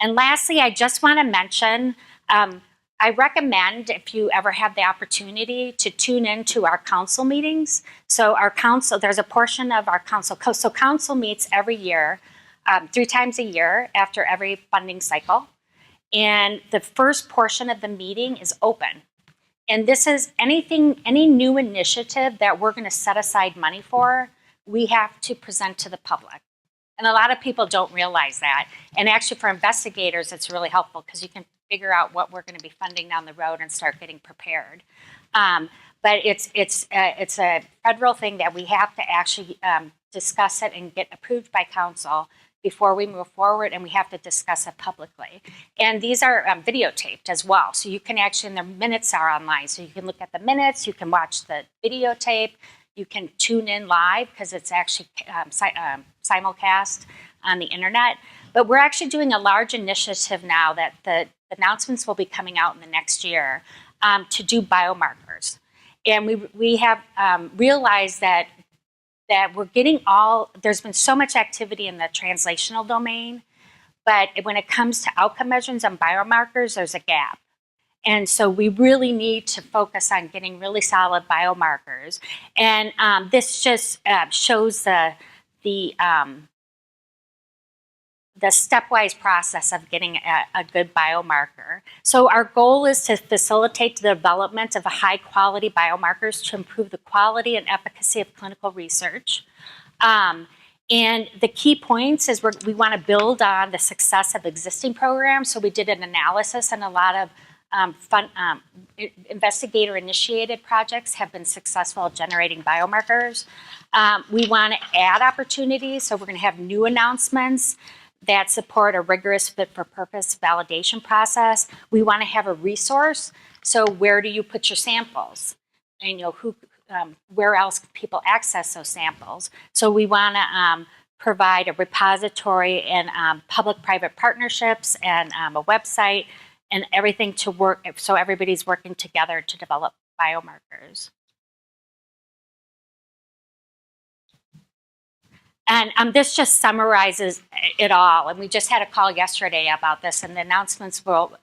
And lastly, I just want to mention, I recommend if you ever have the opportunity to tune into our council meetings. So our council, there's a portion of our council, so council meets every year, 3 times a year after every funding cycle. And the first portion of the meeting is open. And this is any new initiative that we're going to set aside money for, we have to present to the public. And a lot of people don't realize that. And actually for investigators, it's really helpful because you can figure out what we're going to be funding down the road and start getting prepared. But it's a federal thing that we have to actually discuss it and get approved by council before we move forward, and we have to discuss it publicly. And these are videotaped as well. So you can actually, and the minutes are online. So you can look at the minutes, you can watch the videotape, you can tune in live because it's actually simulcast on the internet. But we're actually doing a large initiative now that the announcements will be coming out in the next year to do biomarkers. And we have realized that we're getting there's been so much activity in the translational domain, but when it comes to outcome measures and biomarkers, there's a gap. And so we really need to focus on getting really solid biomarkers. And this just shows the stepwise process of getting a good biomarker. So our goal is to facilitate the development of high quality biomarkers to improve the quality and efficacy of clinical research. And the key points is we want to build on the success of existing programs. So we did an analysis, and a lot of investigator-initiated projects have been successful at generating biomarkers. We want to add opportunities, so we're going to have new announcements that support a rigorous fit-for-purpose validation process. We want to have a resource, so where do you put your samples? And where else can people access those samples? So we want to provide a repository and public-private partnerships and a website and everything to work, so everybody's working together to develop biomarkers. And this just summarizes it all. And we just had a call yesterday about this, and the announcements will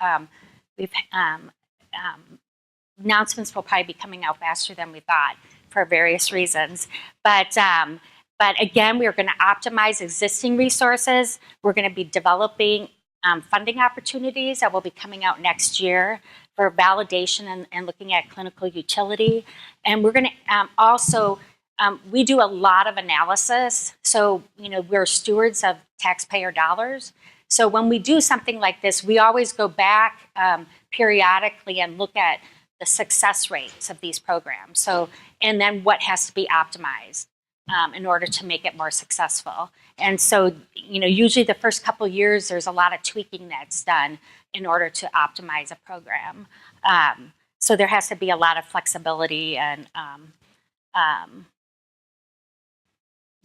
announcements will probably be coming out faster than we thought for various reasons. But again, we're going to optimize existing resources. We're going to be developing funding opportunities that will be coming out next year for validation and looking at clinical utility. And we're going to also, we do a lot of analysis. So, we're stewards of taxpayer dollars. So when we do something like this, we always go back periodically and look at the success rates of these programs. So, and then what has to be optimized in order to make it more successful. And so, usually the first couple of years, there's a lot of tweaking that's done in order to optimize a program. So there has to be a lot of flexibility and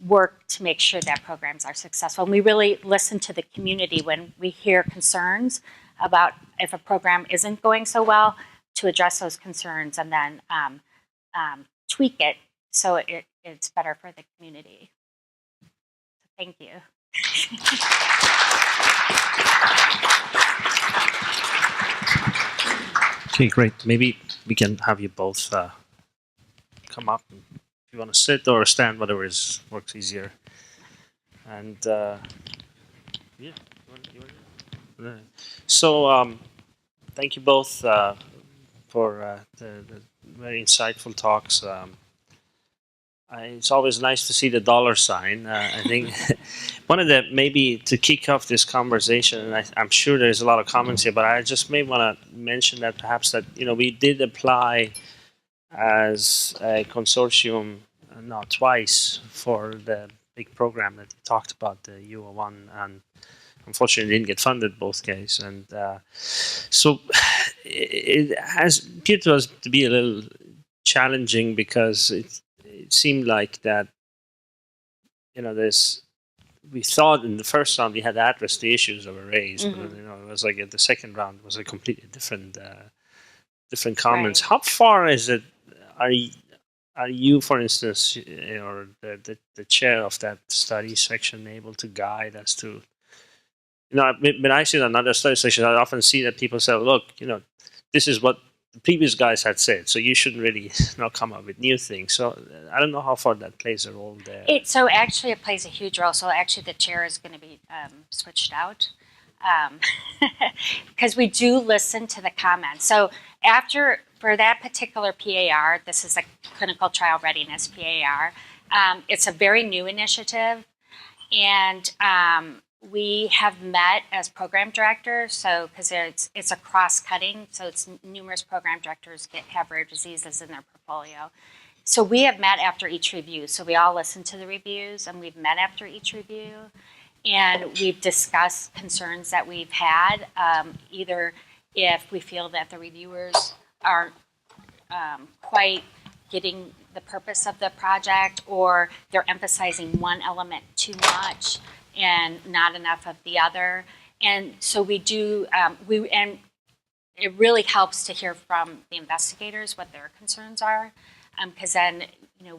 work to make sure that programs are successful. And we really listen to the community when we hear concerns about if a program isn't going so well, to address those concerns and then tweak it so it's better for the community. Thank you. Okay, great. Maybe we can have you both come up. If you want to sit or stand, whatever works easier. And yeah, so thank you both for the very insightful talks. It's always nice to see the dollar sign. I think one of the, maybe to kick off this conversation, and I'm sure there's a lot of comments here, but I just may want to mention that perhaps that, we did apply as a consortium, not twice, for the big program that you talked about, the UO1, and unfortunately didn't get funded both cases. And so it has appeared to us to be a little challenging because it seemed like that, we thought in the first round we had addressed the issues that were raised, but it was like the second round was a completely different comments. Right. How far is it? Are you, for instance, or the chair of that study section, able to guide as to, when I see another study section, I often see that people say, look, this is what the previous guys had said, so you shouldn't really not come up with new things. So I don't know how far that plays a role there. So actually it plays a huge role. So actually the chair is going to be switched out because we do listen to the comments. So for that particular PAR, this is a clinical trial readiness PAR. It's a very new initiative, and we have met as program directors, so because it's a cross-cutting, so it's numerous program directors have rare diseases in their portfolio. So we have met after each review. So we all listen to the reviews, and we've met after each review, and we've discussed concerns that we've had, either if we feel that the reviewers aren't quite getting the purpose of the project, or they're emphasizing one element too much and not enough of the other. And so we do, and it really helps to hear from the investigators what their concerns are, because then,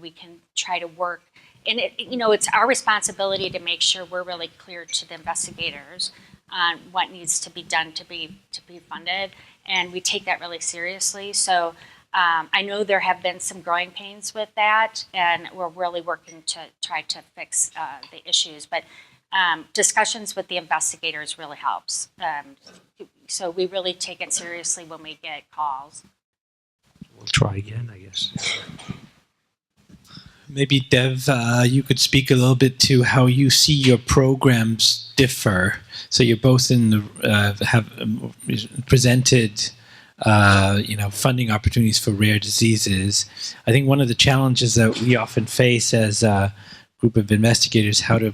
we can try to work. And it's our responsibility to make sure we're really clear to the investigators on what needs to be done to be funded, and we take that really seriously. So I know there have been some growing pains with that, and we're really working to try to fix the issues. But discussions with the investigators really helps. So we really take it seriously when we get calls. We'll try again, I guess. Maybe Dev, you could speak a little bit to how you see your programs differ. So you're both in the have presented, funding opportunities for rare diseases. I think one of the challenges that we often face as a group of investigators, how to,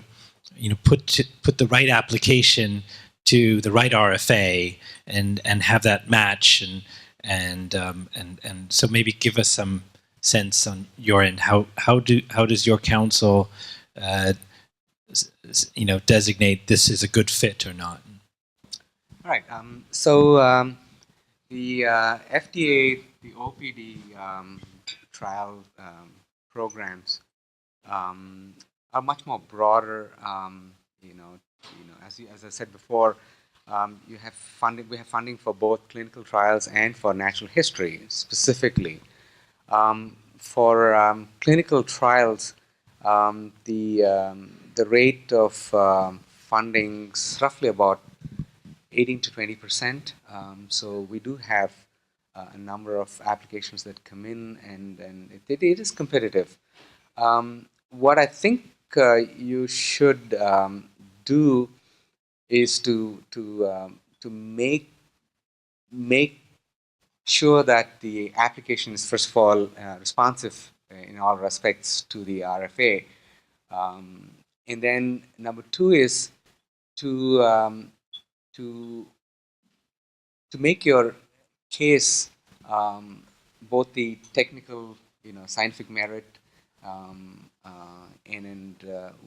put the right application to the right RFA and have that match and so maybe give us some sense on your end. How does your council designate this is a good fit or not? All right. So the FDA, the OPD trial programs are much more broader. As I said before, you have funding. We have funding for both clinical trials and for natural history specifically. For clinical trials, the rate of funding is roughly about 18 to 20%. So we do have a number of applications that come in, and it is competitive. What I think you should do is to make sure that the application is first of all responsive in all respects to the RFA, and then number two is to make your case, both the technical, scientific merit, and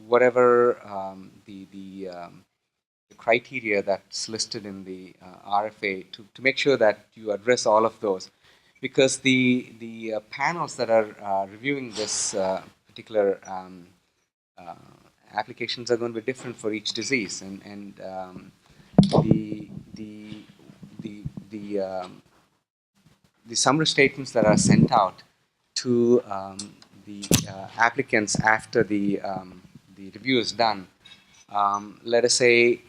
whatever the criteria that's listed in the RFA, to make sure that you address all of those, because the panels that are reviewing this particular applications are going to be different for each disease, and the summary statements that are sent out to the applicants after the review is done. Let us say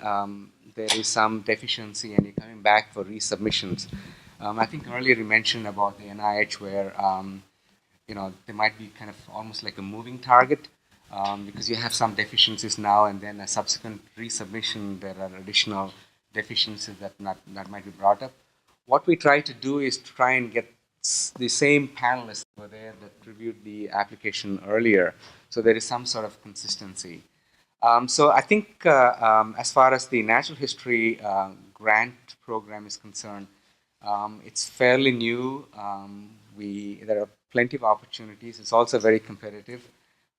there is some deficiency and you're coming back for resubmissions. I think earlier you mentioned about the NIH where there might be kind of almost like a moving target, because you have some deficiencies now and then a subsequent resubmission there are additional deficiencies that might be brought up. What we try to do is to try and get the same panelists were there that reviewed the application earlier, so there is some sort of consistency. So I think as far as the natural history grant program is concerned, it's fairly new. There are plenty of opportunities. It's also very competitive.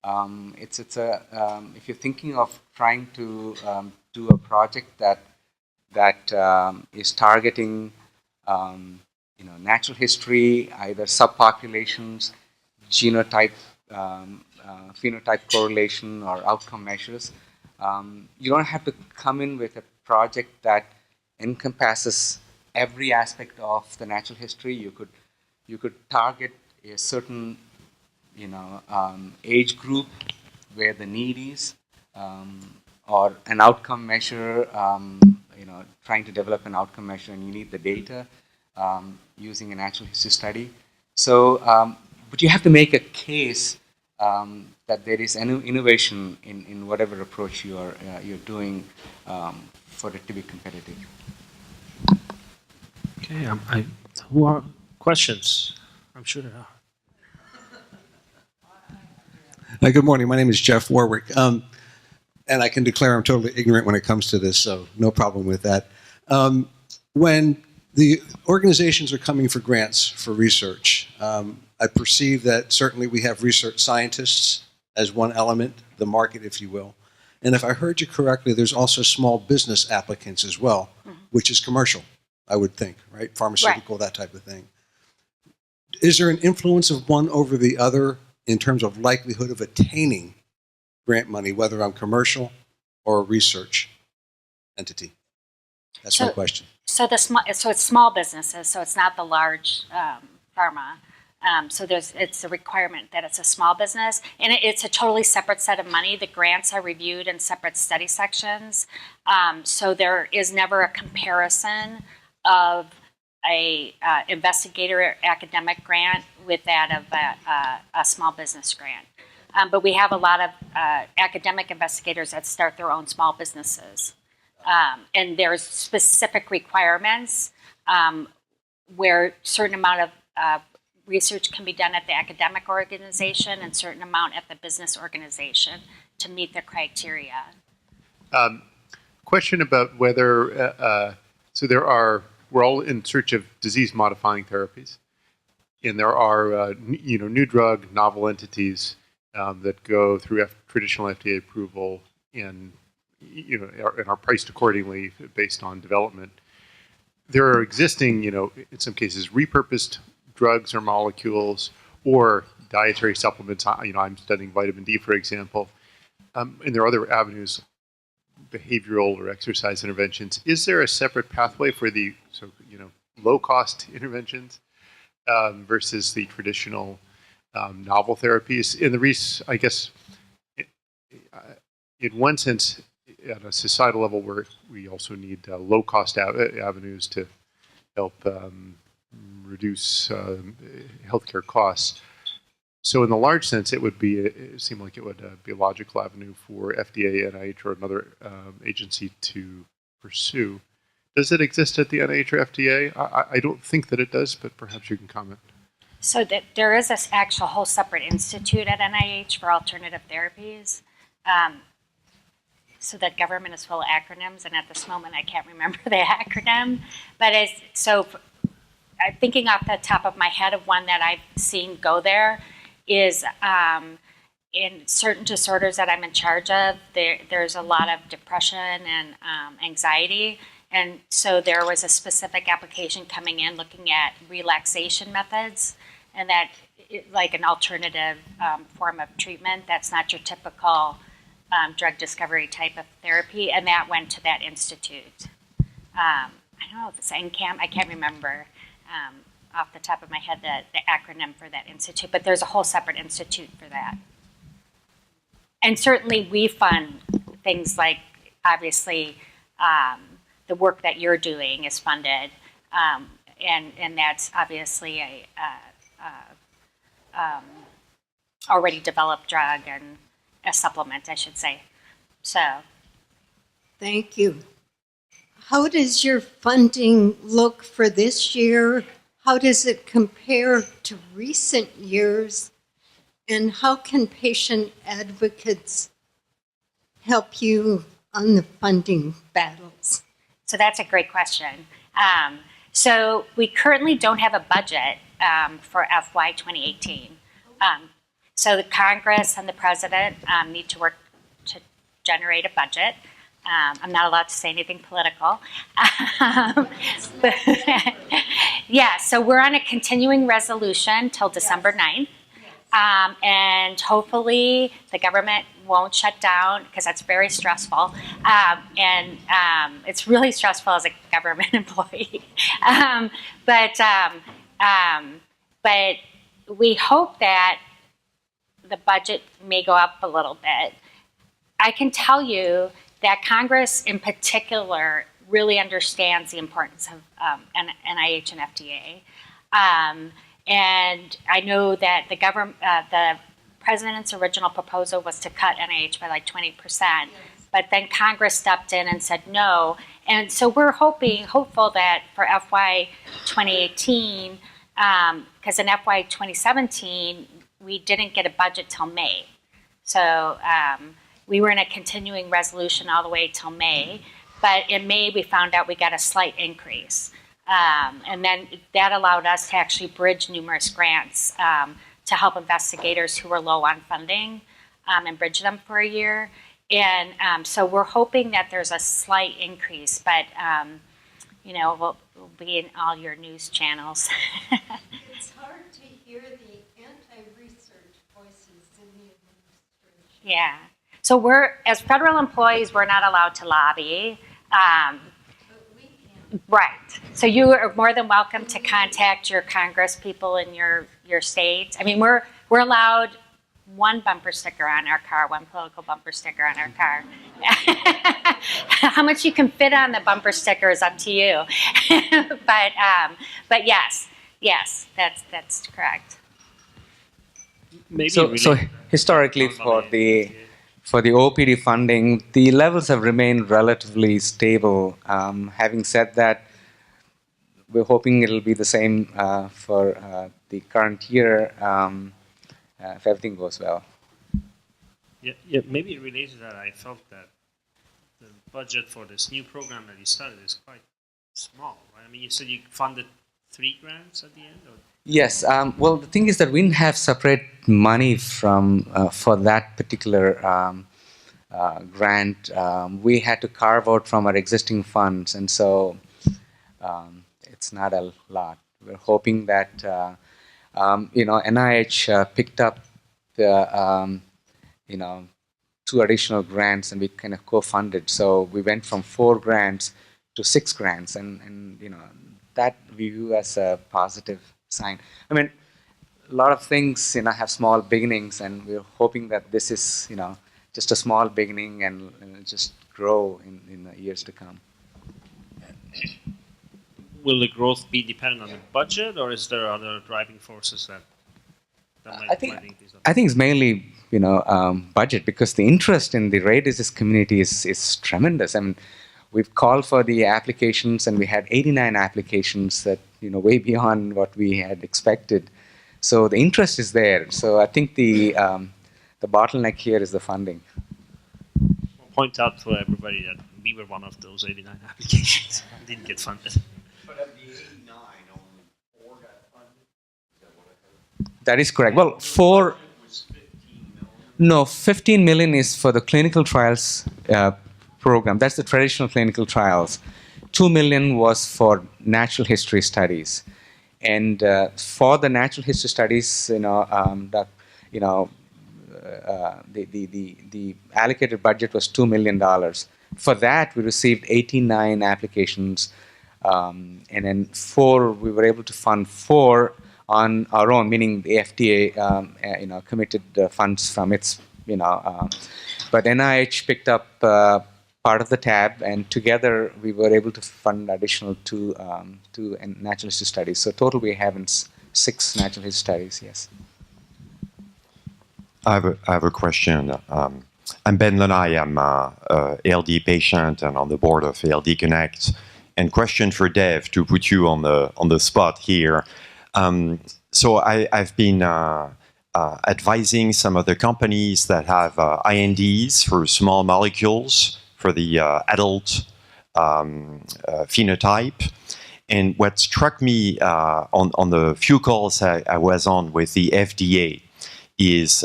If you're thinking of trying to do a project that is targeting natural history, either subpopulations, genotype, phenotype correlation, or outcome measures, you don't have to come in with a project that encompasses every aspect of the natural history. You could target a certain age group where the need is, or an outcome measure, trying to develop an outcome measure and you need the data using a natural history study. So, but you have to make a case that there is an innovation in whatever approach you're doing for it to be competitive. Okay, who are questions? I'm sure there are. Hi, good morning. My name is Jeff Warwick, and I can declare I'm totally ignorant when it comes to this, so no problem with that. When the organizations are coming for grants for research, I perceive that certainly we have research scientists as one element, the market, if you will. And if I heard you correctly, there's also small business applicants as well, which is commercial, I would think, right? Pharmaceutical, right. That type of thing. Is there an influence of one over the other in terms of likelihood of attaining grant money, whether I'm commercial or a research entity? That's my question. So it's small businesses, so it's not the large pharma. So it's a requirement that it's a small business, and it's a totally separate set of money. The grants are reviewed in separate study sections, so there is never a comparison of a investigator academic grant with that of a small business grant. But we have a lot of academic investigators that start their own small businesses, and there's specific requirements where certain amount of research can be done at the academic organization and certain amount at the business organization to meet the criteria. Question about whether, we're all in search of disease-modifying therapies, and there are new drug, novel entities that go through traditional FDA approval and are priced accordingly based on development. There are existing, in some cases, repurposed drugs or molecules or dietary supplements. I'm studying vitamin D, for example. and there are other avenues, behavioral or exercise interventions. Is there a separate pathway for the low-cost interventions versus the traditional novel therapies? In the I guess, in one sense, at a societal level, we also need low-cost avenues to help reduce healthcare costs. So, in the large sense, it seem like it would be a logical avenue for FDA, NIH, or another agency to pursue. Does it exist at the NIH or FDA? I don't think that it does, but perhaps you can comment. So there is this actual whole separate institute at NIH for alternative therapies. So the government is full of acronyms, and at this moment I can't remember the acronym. But I'm thinking off the top of my head of one that I've seen go there is in certain disorders that I'm in charge of, there's a lot of depression and anxiety. And so there was a specific application coming in looking at relaxation methods, and that like an alternative form of treatment that's not your typical drug discovery type of therapy, and that went to that institute. I don't know if it's NCAM, I can't remember off the top of my head the acronym for that institute, but there's a whole separate institute for that. And certainly we fund things like, obviously, the work that you're doing is funded, and that's obviously a already developed drug and a supplement, I should say. So. Thank you. How does your funding look for this year? How does it compare to recent years? And how can patient advocates help you on the funding battles? So that's a great question. So we currently don't have a budget for FY 2018. So the Congress and the President need to work to generate a budget. I'm not allowed to say anything political. But yeah, so we're on a continuing resolution till December 9th. And hopefully the government won't shut down, because that's very stressful. And it's really stressful as a government employee. But we hope that the budget may go up a little bit. I can tell you that Congress in particular really understands the importance of NIH and FDA. And I know that the president's original proposal was to cut NIH by like 20%, but then Congress stepped in and said no. And so we're hopeful that for FY 2018, because in FY 2017, we didn't get a budget till May. So we were in a continuing resolution all the way till May, but in May we found out we got a slight increase. And then that allowed us to actually bridge numerous grants to help investigators who were low on funding and bridge them for a year. And so we're hoping that there's a slight increase, but we'll be in all your news channels. It's hard to hear the anti-research voices in the administration. Yeah. So as federal employees, we're not allowed to lobby. Right. So you are more than welcome to contact your Congress people in your state. I mean, we're allowed one bumper sticker on our car, one political bumper sticker on our car. How much you can fit on the bumper sticker is up to you. But yes, that's correct. Maybe So historically for the OPD funding, the levels have remained relatively stable. Having said that, we're hoping it'll be the same for the current year if everything goes well. Yeah, maybe related to that, I felt that the budget for this new program that you started is quite small, right? I mean, you said you funded 3 grants at the end? Or? Yes. Well, the thing is that we didn't have separate money for that particular grant. We had to carve out from our existing funds, and so it's not a lot. We're hoping that NIH picked up the 2 additional grants, and we kind of co-funded. So we went from 4 grants to 6 grants, and that we view as a positive sign. I mean, a lot of things have small beginnings, and we're hoping that this is just a small beginning and just grow in the years to come. Will the growth be dependent on the budget, or is there other driving forces that might increase? I think it's mainly budget, because the interest in the rare disease community is tremendous. I mean, we've called for the applications, and we had 89 applications that way beyond what we had expected. So the interest is there. So I think the bottleneck here is the funding. I'll point out to everybody that we were one of those 89 applications. Didn't get funded. But of the 89, only 4 got funded? Is that what I heard? That is correct. Well, 4... Was 15 million? No, 15 million is for the clinical trials program. That's the traditional clinical trials. 2 million was for natural history studies. And for the natural history studies, the allocated budget was $2 million. For that, we received 89 applications, and then 4, we were able to fund 4 on our own, meaning the FDA, committed funds from its, but NIH picked up part of the tab, and together we were able to fund additional 2 natural history studies. So total we have 6 natural history studies. Yes. I have a question. I'm Ben Lanai. I'm a ALD patient and on the board of ALD Connect. And question for Dev, to put you on the spot here. So I've been advising some of the companies that have INDs for small molecules for the adult phenotype. And what struck me on the few calls I was on with the FDA is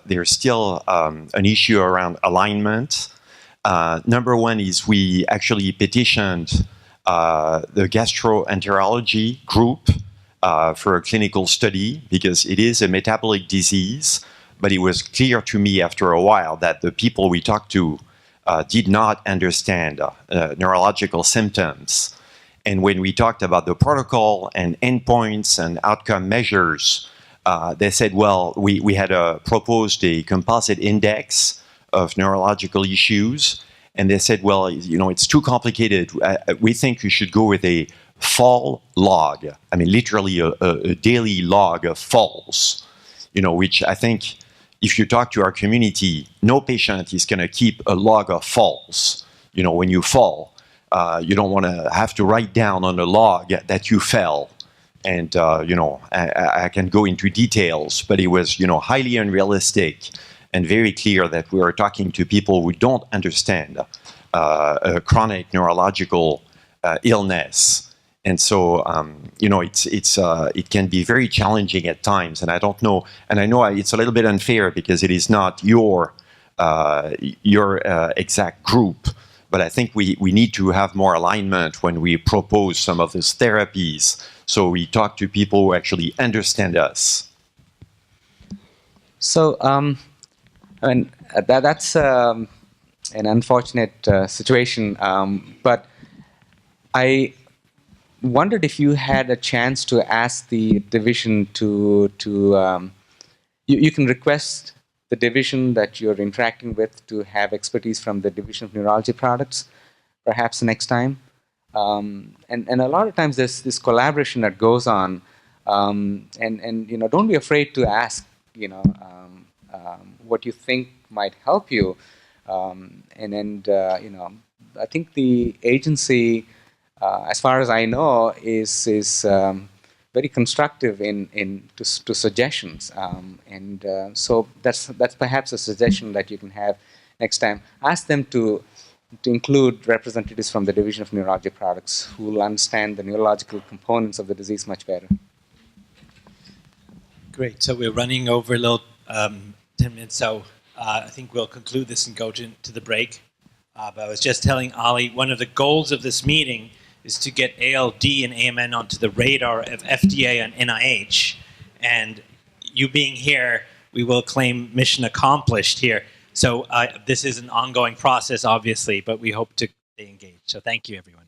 there's still an issue around alignment. Number one is we actually petitioned the gastroenterology group for a clinical study because it is a metabolic disease, but it was clear to me after a while that the people we talked to did not understand neurological symptoms. And when we talked about the protocol and endpoints and outcome measures, they said, well, we had proposed a composite index of neurological issues. And they said, well, it's too complicated. We think you should go with a fall log. I mean, literally a daily log of falls, which I think if you talk to our community, no patient is going to keep a log of falls. When you fall, you don't want to have to write down on a log that you fell. And, I can go into details, but it was, highly unrealistic and very clear that we were talking to people who don't understand a chronic neurological illness. And so, it can be very challenging at times. And I don't know, and I know it's a little bit unfair because it is not your exact group. But I think we need to have more alignment when we propose some of these therapies. So we talk to people who actually understand us. So, that's an unfortunate situation. But I wondered if you had a chance to ask the division to you can request the division that you're interacting with to have expertise from the Division of Neurology Products, perhaps next time. And a lot of times there's this collaboration that goes on, and don't be afraid to ask, what you think might help you. I think the agency, as far as I know, is very constructive to suggestions, so that's perhaps a suggestion that you can have next time. Ask them to include representatives from the Division of Neurology Products who will understand the neurological components of the disease much better. Great. So we're running over a little 10 minutes, so I think we'll conclude this and go to the break. But I was just telling Ali, one of the goals of this meeting is to get ALD and AMN onto the radar of FDA and NIH. And you being here, we will claim mission accomplished here. So this is an ongoing process, obviously, but we hope to stay engaged. So thank you, everyone.